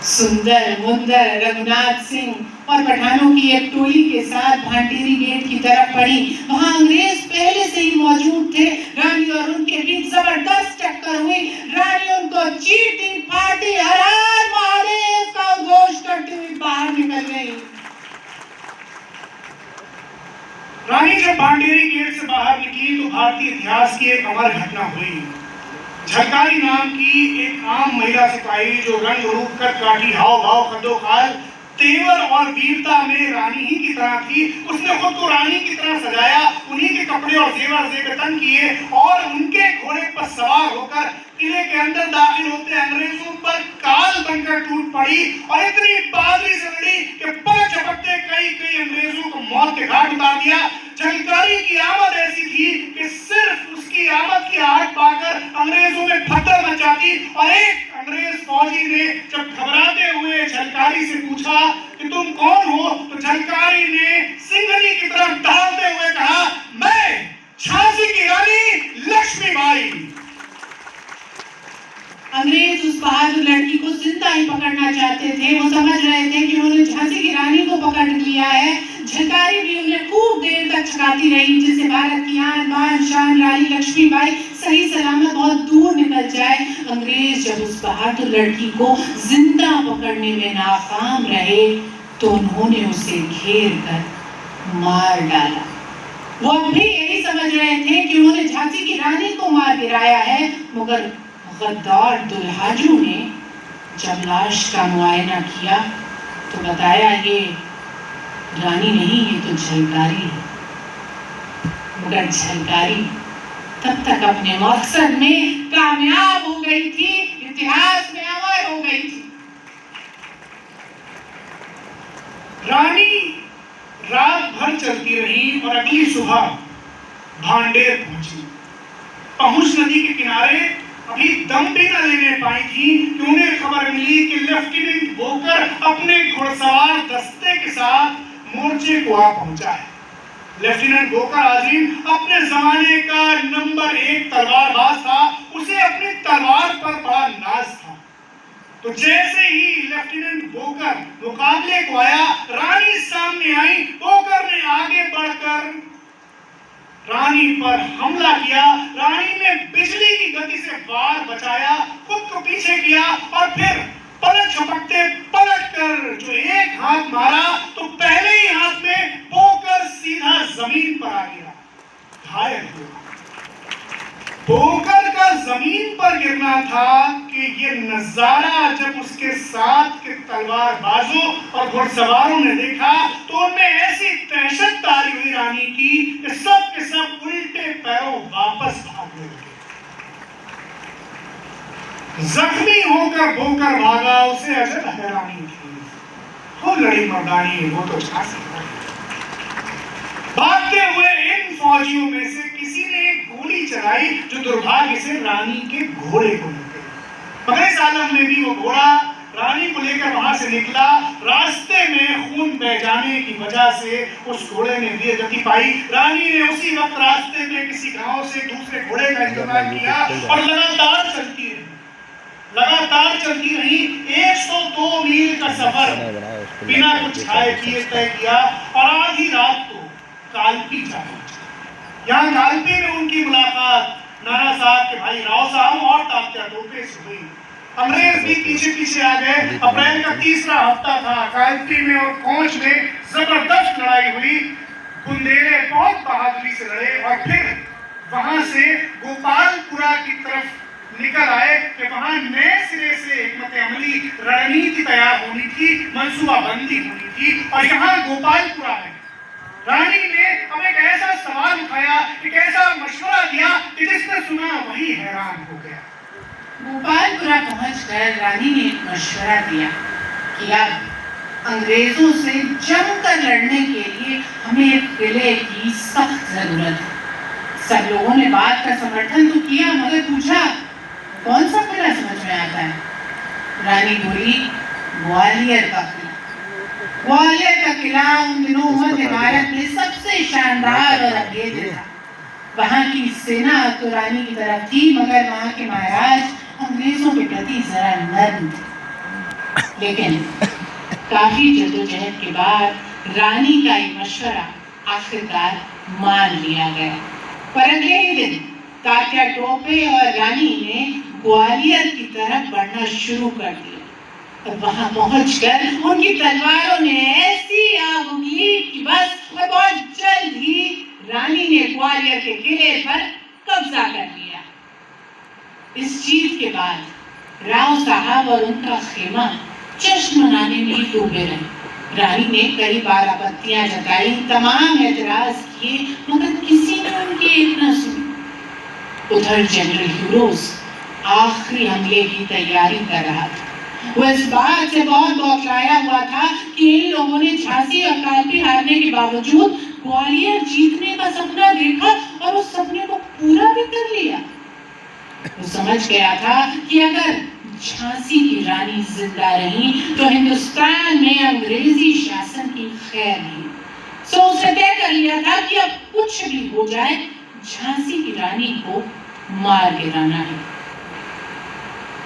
सुंदर मुंदर रघुनाथ सिंह और पठानों की एक टोली के साथ भांडेरी गेट की तरफ बढ़ी। वहां अंग्रेज पहले से ही मौजूद थे। रानी और उनके बीच जबरदस्त टक्कर हुई। रानी उनको चीरती फाड़ती हर हर महादेव का उद्घोष करती हुई बाहर निकल गई। रानी जब भांडेरी गेट से बाहर निकली तो भारतीय इतिहास की एक अमर घटना हुई। झलकारी नाम की एक आम महिला सिपाही जो रंग रूप कर काटी हाव भाव खदोखाल तेवर और वीरता में रानी ही की तरह थी, उसने खुद को रानी की तरह सजाया, उन्हीं के कपड़े और जेवर जेबतन किए और उनके घोड़े पर सवार होकर किले के अंदर दाखिल होते अंग्रेजों पर काल बनकर टूट पड़ी और इतनी बहादुरी से लड़ी कि पलक झपकते कई अंग्रेजों को मौत के घाट उतार दिया। झलकारी की आमद ऐसी थी कि सिर्फ उसकी आमद की आहट पाकर अंग्रेजों में भगदड़ मच जाती और एक अंग्रेज फौजी ने जब घबराते हुए झलकारी से पूछा कि तुम कौन हो, तो झलकारी ने सिंघनी की तरफ ढालते हुए कहा, मैं झांसी की रानी लक्ष्मीबाई। अंग्रेज उस बहादुर लड़की को जिंदा ही पकड़ना चाहते थे। वो समझ रहे थे कि उन्होंने झांसी की रानी को पकड़ लिया है। झलकारी भी उन्हें खूब देर तक छकाती रही, जिससे भारत की आन बान शान रानी लक्ष्मीबाई सही सलामत बहुत दूर निकल जाए। अंग्रेज जब उस बहादुर लड़की को जिंदा पकड़ने में नाकाम रहे तो उन्होंने उसे घेर कर मार डाला। वो अब भी यही समझ रहे थे कि उन्होंने झांसी की रानी को मार गिराया है, मगर गद्दार दुल्हाजू ने जब लाश का मुआयना किया तो बताया ये रानी नहीं, ये तो झलकारी है। मगर झलकारी तब तक अपने मकसद में कामयाब हो गई थी, इतिहास में अमर हो गई थी। रानी रात भर चलती रही और अगली सुबह भांडेर पहुंची। पहुंच नदी के किनारे अभी दम भी न लेने पाई थी कि उन्हें खबर मिली कि लेफ्टिनेंट वोकर अपने घुड़सवार दस्ते के साथ मोर्चे को आ पहुंचा है। लेफ्टिनेंट बोकर आजिम अपने जमाने का नंबर 1 तलवारबाज था, उसे अपनी तलवार पर बड़ा नाज था। तो जैसे ही लेफ्टिनेंट बोकर मुकाबले को आया, रानी सामने आई, बोकर ने आगे बढ़कर रानी पर हमला किया। रानी ने बिजली की गति से वार बचाया, खुद को पीछे किया और फिर पलक झपकते पलट कर जो एक हाथ मारा तो पहले ही हाथ में बोकर सीधा जमीन पर आ गिरा, घायल हुआ। बोकर का जमीन पर गिरना था कि ये नजारा जब उसके साथ के तलवारबाजों और घुड़सवारों ने देखा तो उनमें ऐसी दहशत तारी हुई रानी की कि सब के सब उल्टे पैरों वापस भागने लगे। जख्मी होकर बोकर भागा, उसे अजब हैरानी थी। हो लड़ी मर्दानी, वो तो छा सकता है। भागते हुए इन फौजियों में से किसी ने एक गोली चलाई जो दुर्भाग्य से रानी के घोड़े को लग गई। मगर इस आलम में भी वो घोड़ा रानी को लेकर वहां से निकला। रास्ते में खून बह जाने की वजह से उस घोड़े ने वीर गति पाई। रानी ने उसी वक्त रास्ते में किसी गांव से दूसरे घोड़े का इंतजाम किया और लगातार चलती रही। 102 मील का सफर बिना कुछ खाए पिए तय किया और आधी रात को कालपी जा पहुंचा। यहाँ कालपी में उनकी मुलाकात नाना साहब के भाई राव साहब और तात्या टोपे से हुई। अंग्रेज भी पीछे आ गए। अप्रैल का तीसरा हफ्ता था। कालपी में और कोंच में जबरदस्त लड़ाई हुई। बुंदेले बहुत बहादुरी से लड़े और फिर वहां से गोपालपुरा की तरफ निकल आए कि वहां नए सिरे से हिकमत अमली रणनीति तैयार होनी थी, मंसूबाबंदी होनी थी। और यहाँ गोपालपुरा में रानी ने अब एक ऐसा सवाल उठाया, एक ऐसा मशवरा दिया कि जिसने सुना वही हैरान हो गया। गोपालपुरा पहुंचकर रानी ने एक मशवरा दिया कि अब अंग्रेजों से जमकर लड़ने के लिए हमें एक किले की सख्त जरूरत है। सब लोगों ने बात का समर्थन तो किया, मगर पूछा कौन सा किला समझ में आता है? रानी बोली ग्वालियर का किला। ग्वालियर का किला उन दिनों मध्य भारत में सबसे शानदार और अभेद्य था। वहां की सेना तो रानी की तरफ थी, मगर वहां के महाराज अंग्रेजों के प्रति जरा नर्म थे। लेकिन काफी जद्दोजहद के बाद रानी का ये मशवरा आखिरकार मान लिया गया। पर अगले ही दिन तात्या टोपे और रानी ने ग्वालियर की तरफ बढ़ना शुरू कर दिया। और वहां पहुंचकर उनकी तलवारों ने ऐसी आग उगली कि बस बहुत जल्द ही रानी ने ग्वालियर के किले पर कब्जा कर लिया। इस जीत के बाद राव साहब और उनका खेमा जश्न मनाने में ही डूबे रहे। रानी ने कई बार आपत्तियां जताई, तमाम एतराज किए, मगर किसी ने उनकी एक न सुनी। उधर जनरल ह्यूरोस आखिरी हमले की तैयारी कर रहा था। वो इस बात से बहुत बौखलाया हुआ था कि इन लोगों ने झांसी और कालपी हारने के बावजूद ग्वालियर जीतने का सपना देखा और उस सपने को पूरा भी कर लिया। वो समझ गया था कि अगर झांसी की रानी जिंदा रही तो हिंदुस्तान में अंग्रेजी शासन की खैर नहीं। सो उसने तय कर लिया था कि अब कुछ भी हो जाए झांसी की रानी को मार गिराना है।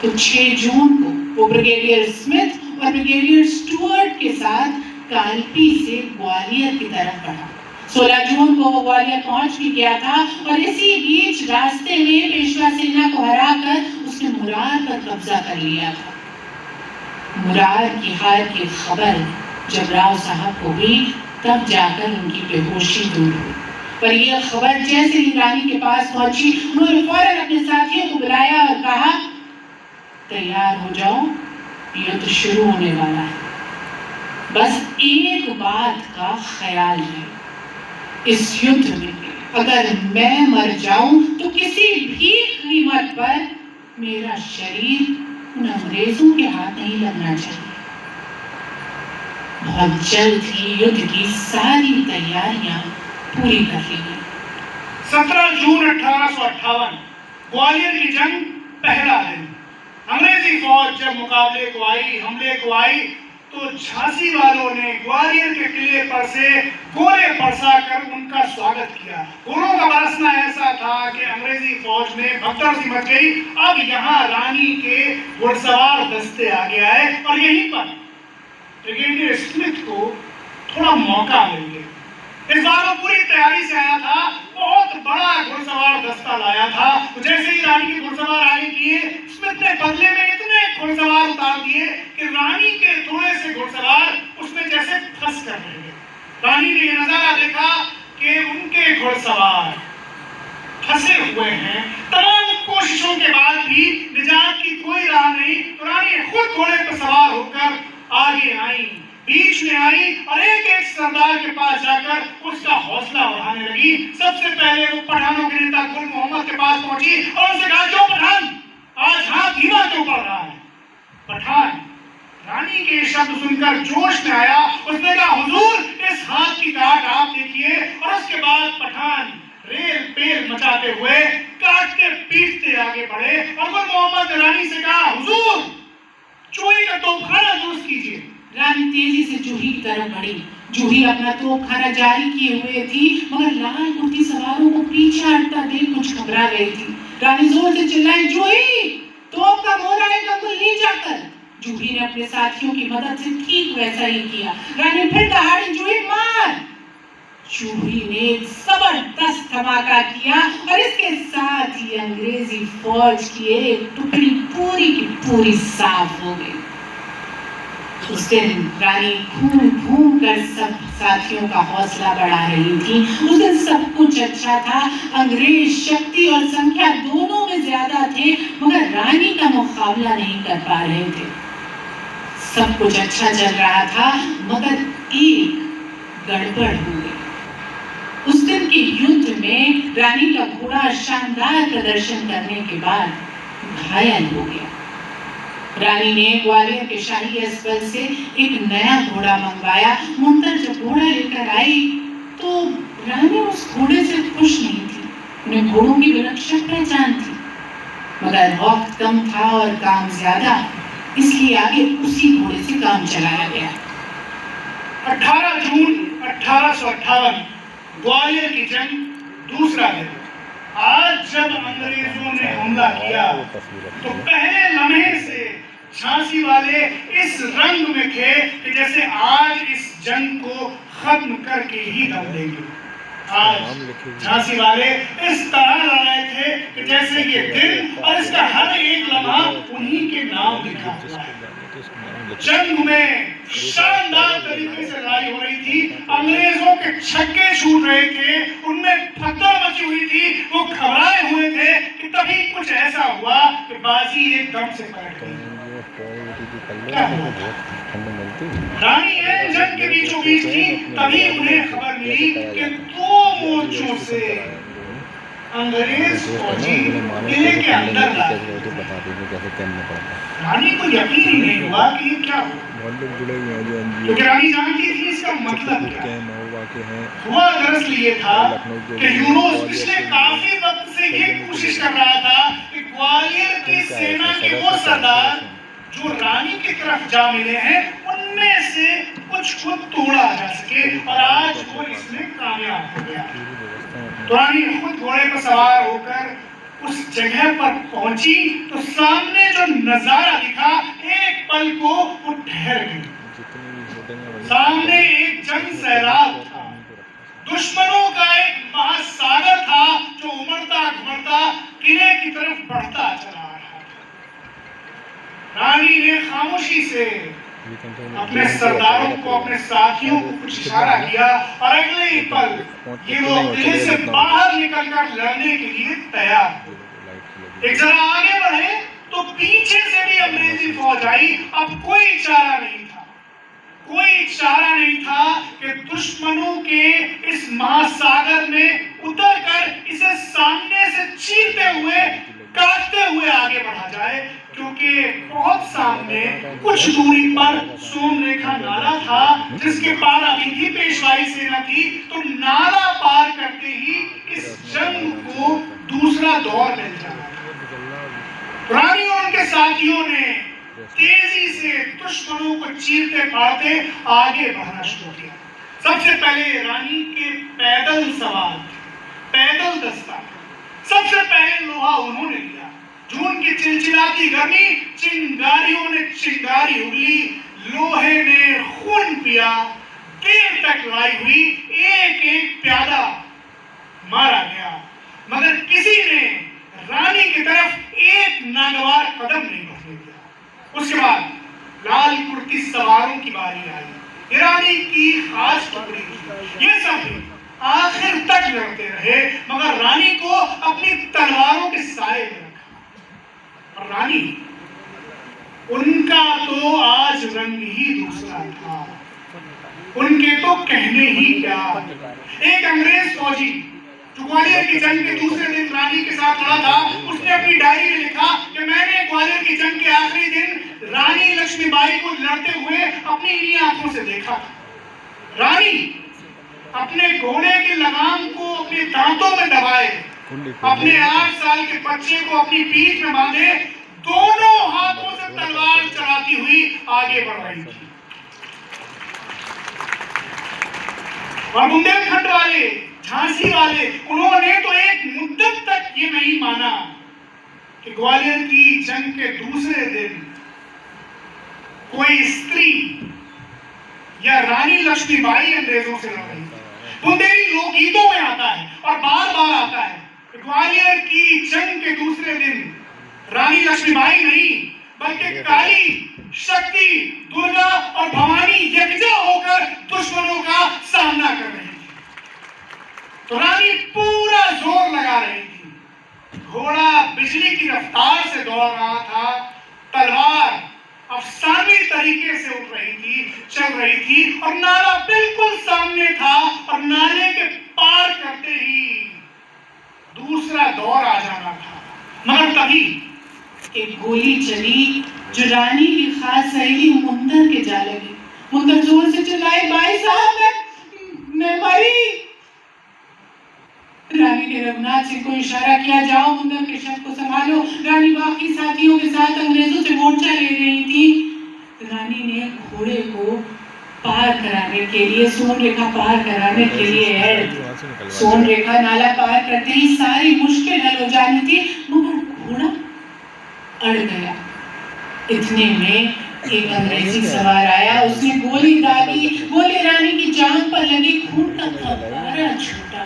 तो 6 जून को वो ब्रिगेडियर स्मिथ और ब्रिगेडियर स्टुअर्ट के साथ कालपी से ग्वालियर की तरफ बढ़ा। 16 जून को वो ग्वालियर पहुंच भी गया था और इसी बीच रास्ते में पेशवा सेना को हराकर उसने मुरार पर कब्जा कर लिया था। मुरार की हार की खबर जब राव साहब को हुई तब जाकर उनकी बेहोशी दूर हुई। पर यह खबर जैसे ही रानी के पास पहुंची, उन्होंने फौरन अपने साथियों को बुलाया और कहा, तैयार हो जाओ, युद्ध शुरू होने वाला है। बस एक बात का ख्याल है, इस युद्ध में अगर मैं मर जाऊं तो किसी भी कीमत पर मेरा शरीर उन अंग्रेजों के हाथ नहीं लगना चाहिए। बहुत जल्द ही युद्ध की सारी तैयारियां पूरी कर ली गई। 17 जून 1858 ग्वालियर की जंग पहला दिन। अंग्रेजी फौज जब मुकाबले को आई, हमले को आई, तो झांसी वालों ने ग्वालियर के किले पर से गोले बरसाकर उनका स्वागत किया। गोलों का बरसना ऐसा था कि अंग्रेजी फौज में भगदड़ सी मच गई। अब यहाँ रानी के घुड़सवार दस्ते आगे आए और यहीं पर ब्रिगेडियर स्मिथ को थोड़ा मौका मिल गया। इस बार वो पूरी तैयारी से आया था, बहुत बड़ा घुड़सवार दस्ता लाया था। तो जैसे ही रानी के घुड़सवार आगे किए, स्मिथ ने बदले में इतने घुड़सवार उतार दिए कि रानी के थोड़े से घुड़सवार उसमें जैसे फंस कर रह गए। रानी ने यह नजारा देखा कि उनके घुड़सवार फंसे हुए हैं। तमाम कोशिशों के बाद भी निजात की कोई राह नहीं। तो रानी खुद घोड़े पर सवार होकर आगे आई, बीच में आई और एक एक सरदार के पास जाकर उसका हौसला बढ़ाने लगी। सबसे पहले वो पठानों के नेता गुल मोहम्मद के पास पहुंची और उससे कहा, क्यों पठान, आज हाथ धीमा क्यों पड़ रहा है? पठान रानी के शब्द सुनकर जोश में आया। उसने कहा, हुजूर, इस हाथ की काट आप देखिए। और उसके बाद पठान रेल पेल मचाते हुए काटते पीटते आगे बढ़े और गुल मोहम्मद ने रानी से कहा, हुजूर, चोरी का तोपखाना दुरुस्त कीजिए। रानी तेजी से जूही की तरफ बढ़ी। जूही अपना तोपखाना जारी किए हुए थी, मगर लाल कुर्ती सवारों को पीछे हटता देख कुछ घबरा गई थी। रानी जोर से चिल्लाई, जूही, तोप का मोरा एक अंगुल नीचा कर। जूही ने अपने साथियों की मदद से ठीक वैसा ही किया। रानी फिर दहाड़ी, जूही मार। जूही ने एक जबरदस्त धमाका किया और इसके साथ ही अंग्रेजी फौज की एक टुकड़ी पूरी की पूरी साफ हो गई। उस दिन रानी घूम घूम कर सब साथियों का हौसला बढ़ा रही थी। उस दिन सब कुछ अच्छा था। अंग्रेज शक्ति और संख्या दोनों में ज्यादा थे, मगर रानी का मुकाबला नहीं कर पा रहे थे। सब कुछ अच्छा चल रहा था, मगर एक गड़बड़ हो गई। उस दिन के युद्ध में रानी का घोड़ा शानदार प्रदर्शन करने के बाद घायल हो गया। रानी ने ग्वालियर के शाही अस्पताल से एक नया घोड़ा मंगवाया। मुमताज जब घोड़ा लेकर आई तो रानी उस घोड़े से खुश नहीं थी। उन्हें घोड़ों की विलक्षण पहचान थी, मगर वक्त कम था और काम ज्यादा, इसलिए आगे उसी घोड़े से काम चलाया गया। 18 जून 1858 ग्वालियर की जंग, दूसरा दिन। आज जब अंग्रेजों ने हमला किया तो पहले लम्हे से झांसी वाले इस रंग में थे कि जैसे आज इस जंग को खत्म करके ही दम देंगे। आज झांसी वाले इस तरह लड़ रहे थे कि जैसे ये दिन और इसका हर एक लम्हा उन्हीं के नाम लिखा हुआ है। जंग में शानदार तरीके से लड़ाई हो रही थी। अंग्रेजों के छक्के छूट रहे थे, उनमें भगदड़ मची हुई थी। वो घबराए हुए थे कि तभी कुछ ऐसा हुआ कि बाजी एकदम से पलट गई। रानी जंग के बीचों बीच थी, तभी उन्हें खबर मिली कि 2 मोर्चों से अंग्रेज फौजी किले के अंदर लाए। रानी को यकीन ही नहीं हुआ कि ये क्या हुआ, क्योंकि रानी जानती थी इसका मतलब क्या है। हुआ दरअसल ये था कि यूरोप पिछले काफी वक्त से ये कोशिश कर रहा था कि ग्वालियर की सेना के वो सरदार जो रानी की तरफ जा मिले हैं, उनमें से कुछ को तोड़ा जा सके, और आज वो इसमें कामयाब हो गया। तो रानी खुद घोड़े पर सवार होकर उस जगह पर पहुंची तो सामने जो नजारा दिखा, एक पल को वो ठहर गई। सामने एक जंग सैलाब था, दुश्मनों का एक महासागर था जो उमड़ता घुमड़ता किले की तरफ बढ़ता चला रहा था। रानी ने खामोशी से अपने सरदारों को, अपने साथियों को कुछ इशारा किया और अगले ही पल ये लोग किले से बाहर निकलकर लड़ने के लिए तैयार हुए। एक जरा आगे बढ़े तो पीछे से भी अंग्रेजी फौज आई। अब कोई चारा नहीं था, कोई चारा नहीं था कि दुश्मनों के इस महासागर में उतरकर इसे सामने से चीरते हुए, काटते हुए आगे बढ़ा जाए, क्योंकि बहुत सामने कुछ दूरी पर सोमरेखा नाला था जिसके पार अभी भी पेशवाई सेना थी। तो नाला पार करते ही इस जंग को दूसरा दौर मिल जाना था। रानी और उनके साथियों ने तेजी से दुश्मनों को चीरते फाड़ते आगे बढ़ना शुरू किया। सबसे पहले रानी के पैदल सवार, पैदल दस्ता, सबसे पहले लोहा उन्होंने लिया। जून की चिलचिलाती गर्मी, चिंगारियों ने चिंगारी उगली, लोहे ने खून पिया, देर तक लाई हुई एक एक प्यादा मारा गया, मगर किसी ने रानी की तरफ एक नागवार कदम नहीं बढ़ने दिया। उसके बाद लाल कुर्ती सवारों की बारी आई। ईरानी की खास टुकड़ी थी। ये सब आखिर तक लड़ते रहे, मगर रानी को अपनी तलवारों के साए में रखा। और रानी, उनका तो आज रंग ही दूसरा था। उनके तो कहने ही क्या। एक अंग्रेज फौजी जो ग्वालियर की जंग के दूसरे दिन रानी के साथ लड़ा था, उसने अपनी डायरी में लिखा कि मैंने ग्वालियर की जंग के आखिरी दिन रानी लक्ष्मीबाई को लड़ते हुए अपनी इन्हीं आंखों से देखा था। रानी अपने घोड़े की लगाम को अपने दांतों में दबाए, अपने 8 साल के बच्चे को अपनी पीठ में बांधे, दोनों हाथों से तलवार चलाती हुई आगे बढ़ रही थी। और बुंदेलखंड वाले, झांसी वाले, उन्होंने तो एक मुद्दत तक ये नहीं माना कि ग्वालियर की जंग के दूसरे दिन कोई स्त्री या रानी लक्ष्मीबाई अंग्रेजों से लड़ रही थी। बुंदेली लोकगीतों में आता है और बार बार आता है कि ग्वालियर की जंग के दूसरे दिन रानी लक्ष्मीबाई नहीं बल्कि काली, शक्ति, दुर्गा और भवानी यकजा होकर दुश्मनों का सामना कर रही थी। तो रानी पूरा जोर लगा रही थी। घोड़ा बिजली की रफ्तार से दौड़ रहा था, तलवार अफसानी तरीके से उठ रही थी, चल रही थी, और नाला बिल्कुल सामने था, और नाले के पार करते ही दूसरा दौर आ जाना था। मगर तभी एक गोली चली जो रानी की खास सहेली मुंदर के जा लगी। मुंदर जोर से चिल्लाई, भाई साहब मैं मरी। रानी ने रघुनाथ सिंह को इशारा किया, जाओ मुंदर के शव को संभालो। रानी बाकी साथियों के साथ अंग्रेजों से मोर्चा ले रही थी। रानी ने घोड़े को पार कराने के लिए, सोन रेखा पार कराने के लिए, सोन रेखा नाला पार करते ही सारी मुश्किल हल हो जानी थी, मगर घोड़ा अड़ गया। इतने में एक अंग्रेजी सवार आया, उसने गोली दागी, गोली रानी की जांघ पर लगी, खून का फव्वारा छूटा।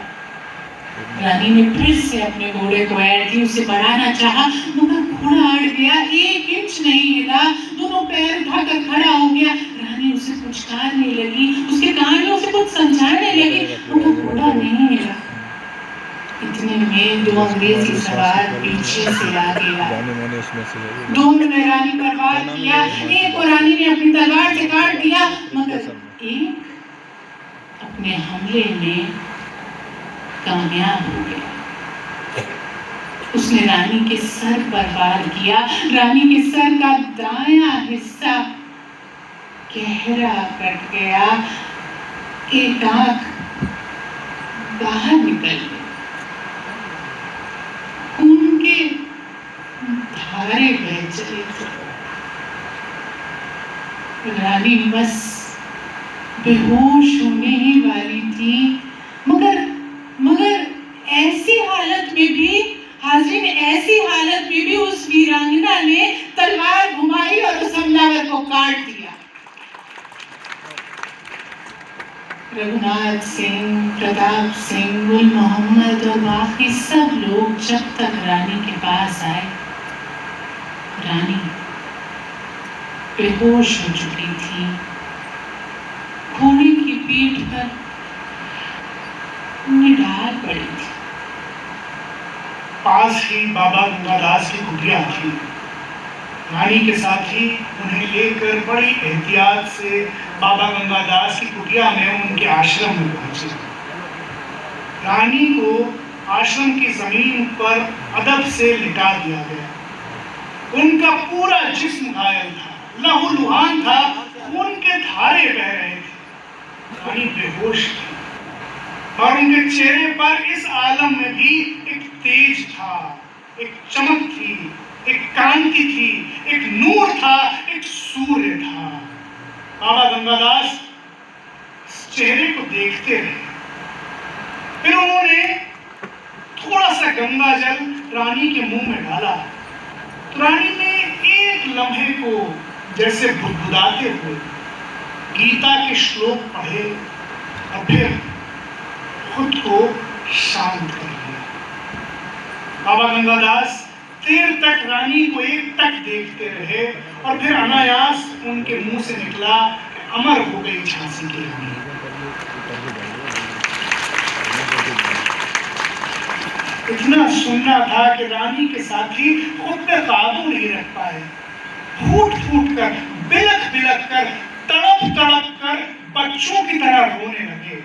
रानी ने फिर से अपने घोड़े को ऐड की, उसे बढ़ाना चाहा, मगर घोड़ा अड़ गया, 1 इंच नहीं हिला, दोनों पैर उठाकर खड़ा हो गया। रानी उसे पुचकारने लगी, उसके कान में उसे कुछ समझाने लगी, मगर घोड़ा नहीं हिला। इतने में 2 अंग्रेजी सवार पीछे से आ गया। दोनों ने रानी पर वार किया, एक को रानी ने अपनी तलवार से काट दिया, मगर एक अपने हमले में कामयाब हो गया। उसने रानी के सर पर वार किया। रानी के सर का दायां हिस्सा गहरा कट गया, एक आंख बाहर निकल गई, खून के धारे बह चले थे। रानी बस बेहोश होने ही वाली थी, मगर ऐसी हालत में भी, हाजिर ऐसी हालत में भी उस वीरांगना ने तलवार घुमाई और उस हमलावर को काट दिया। रघुनाथ सिंह, प्रताप सिंह, गुल मोहम्मद और बाकी सब लोग जब तक रानी के पास आए, रानी बेहोश हो चुकी थी। घोड़े की पीठ पर निढाल पड़ी थी। पास ही बाबा गंगादास की कुटिया थी। रानी के साथी उन्हें लेकर बड़ी एहतियात से बाबा गंगादास की कुटिया में उनके आश्रम में पहुंचे। रानी को आश्रम की जमीन पर अदब से लिटा दिया गया। उनका पूरा जिस्म घायल था, लहूलुहान था, खून के धारे बह रहे थे। रानी बेहोश थी और उनके चेहरे पर इस आलम में भी एक तेज था, एक चमक थी, एक कांति थी, एक नूर था, एक सूर्य था। बाबा गंगादास चेहरे को देखते रहे। फिर उन्होंने थोड़ा सा गंगा जल रानी के मुंह में डाला तो रानी ने एक लम्हे को जैसे बुदबुदाते हुए गीता के श्लोक पढ़े और फिर खुद को शांत कर लिया। बाबा गंगादास देर तक रानी को एक तक देखते रहे और फिर अनायास उनके मुंह से निकला, अमर हो गई झांसी की रानी। इतना सुनना था कि रानी के साथी खुद पे काबू नहीं रख पाए। फूट फूट कर, बिलख बिलख कर, तड़प तड़प कर बच्चों की तरह रोने लगे।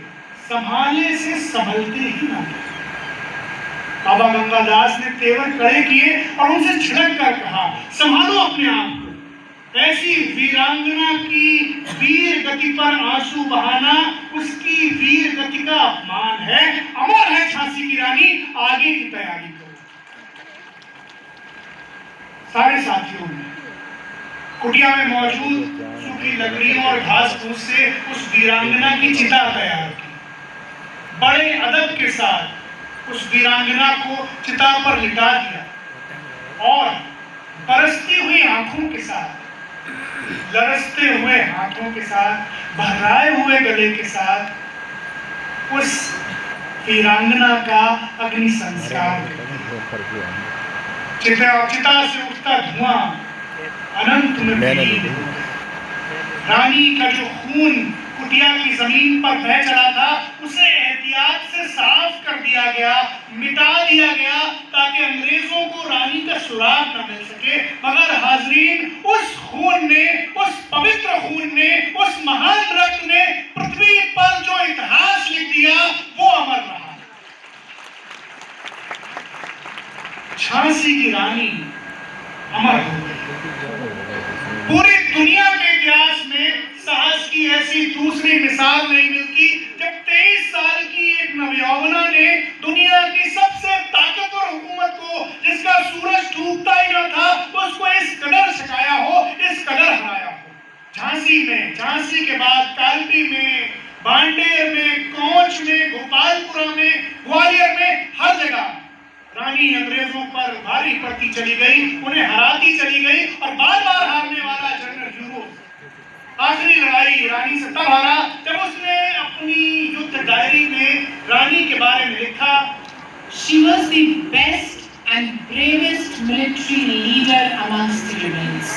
संभाले से संभलते ही ना। बाबा गंगादास ने तेवर खड़े किए और उनसे झिड़क कर कहा, संभालो अपने आप को। ऐसी वीरांगना की वीर गति पर आंसू बहाना उसकी वीर गति का अपमान है। अमर है झांसी की रानी, आगे की तैयारी करो। सारे साथियों ने कुटिया में मौजूद सूखी लकड़ियों और घास फूस से उस वीरांगना की चिता तैयार की। बड़े अदब के साथ उस वीरांगना को चिता पर लिटा दिया और बरसती हुई आंखों के साथ, लरसते हुए हाथों के साथ, भर्राए हुए गले के साथ उस वीरांगना का अग्नि संस्कार। चिता से उठता धुआं अनंत में विलीन हो गया। रानी का जो खून कुटिया की जमीन पर बह चला था उसे एहतियात से साफ कर दिया गया, मिटा दिया गया ताकि अंग्रेजों को रानी का सुराग न मिल सके। मगर हाजरीन, उस खून ने, उस पवित्र खून ने, उस महान रक्त ने पृथ्वी पर जो इतिहास लिख दिया वो अमर रहा। झांसी की रानी अमर हो गई। पूरी दुनिया के इतिहास में साहस की ऐसी दूसरी मिसाल नहीं मिलती जब 23 साल की एक नवयौवना ने दुनिया की सबसे ताकतवर हुकूमत को, जिसका सूरज डूबता ही न था, उसको इस कदर छकाया हो, इस कदर हराया हो। झांसी में, झांसी के बाद कालपी में, बांडेर में, कोंच में, गोपालपुरा में, ग्वालियर में, हर जगह रानी अंग्रेजों पर भारी पड़ती चली गई, उन्हें हराती चली गई और बार बार हारने वाला जनरल यूरोप आखिरी लड़ाई रानी से तब हारा जब उसने अपनी युद्ध डायरी में रानी के बारे में लिखा, She was the best and bravest military leader amongst the rebels.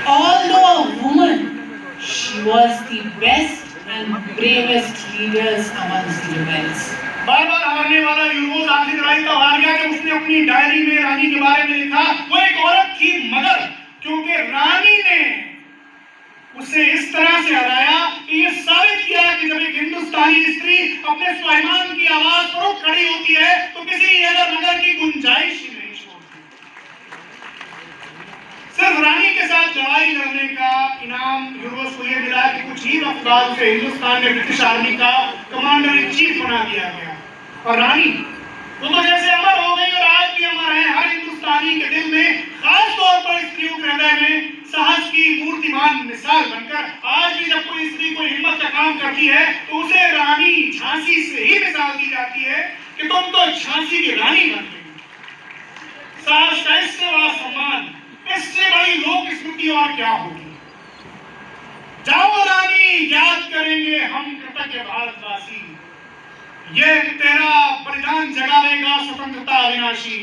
Although a woman, she was the best and bravest leaders amongst the rebels. बार बार हारने वाला यूरोप आखिरी लड़ाई तब हार गया जब उसने अपनी डायरी में रानी के बारे में लिखा, वो एक औरत थी मगर क्योंकि रानी ने उसे इस तरह से हराया कि ये साबित किया कि जब एक हिंदुस्तानी स्त्री अपने स्वाभिमान की आवाज पर खड़ी होती है तो किसी अगर मगर की गुंजाइश ही नहीं छोड़ती। सिर्फ रानी के साथ लड़ाई लड़ने का इनाम यूरोप को यह मिला कि कुछ ही वक्त बाद उसे हिंदुस्तान में ब्रिटिश आर्मी का कमांडर इन चीफ बना दिया गया। और रानी वो तो जैसे अमर हो गई और आज भी अमर है हर हिंदुस्तानी के दिल में, खास तौर पर स्त्रियों के हृदय में साहस की मूर्तिमान मिसाल बनकर। आज भी जब कोई स्त्री कोई हिम्मत का काम करती है तो उसे रानी झांसी से ही मिसाल दी जाती है कि तुम तो झांसी की रानी बन गई। साहस का इससे बड़ा सम्मान, इससे बड़ी लोक स्मृति और क्या होगी। जाओ रानी, याद करेंगे हम कृतज्ञ भारतवासी, ये तेरा बलिदान जगावेगा स्वतंत्रता अविनाशी।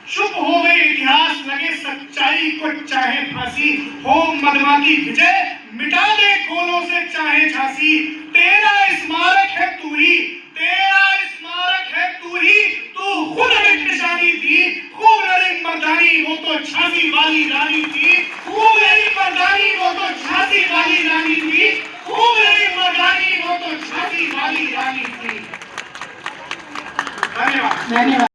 चुप हो गए इतिहास, लगे सच्चाई को चाहे फांसी, हो मदमाती विजय, मिटा दे खोलों से चाहे झांसी। तेरा स्मारक है तू ही, तेरा स्मारक है तू ही, तू खुद एक निशानी थी। खूब लड़ी मर्दानी वो तो झांसी वाली रानी थी, खूब लड़ी मर्दानी वो तो झांसी वाली रानी थी, खूब लड़ी मर्दानी वो तो झांसी वाली रानी थी। धन्यवाद।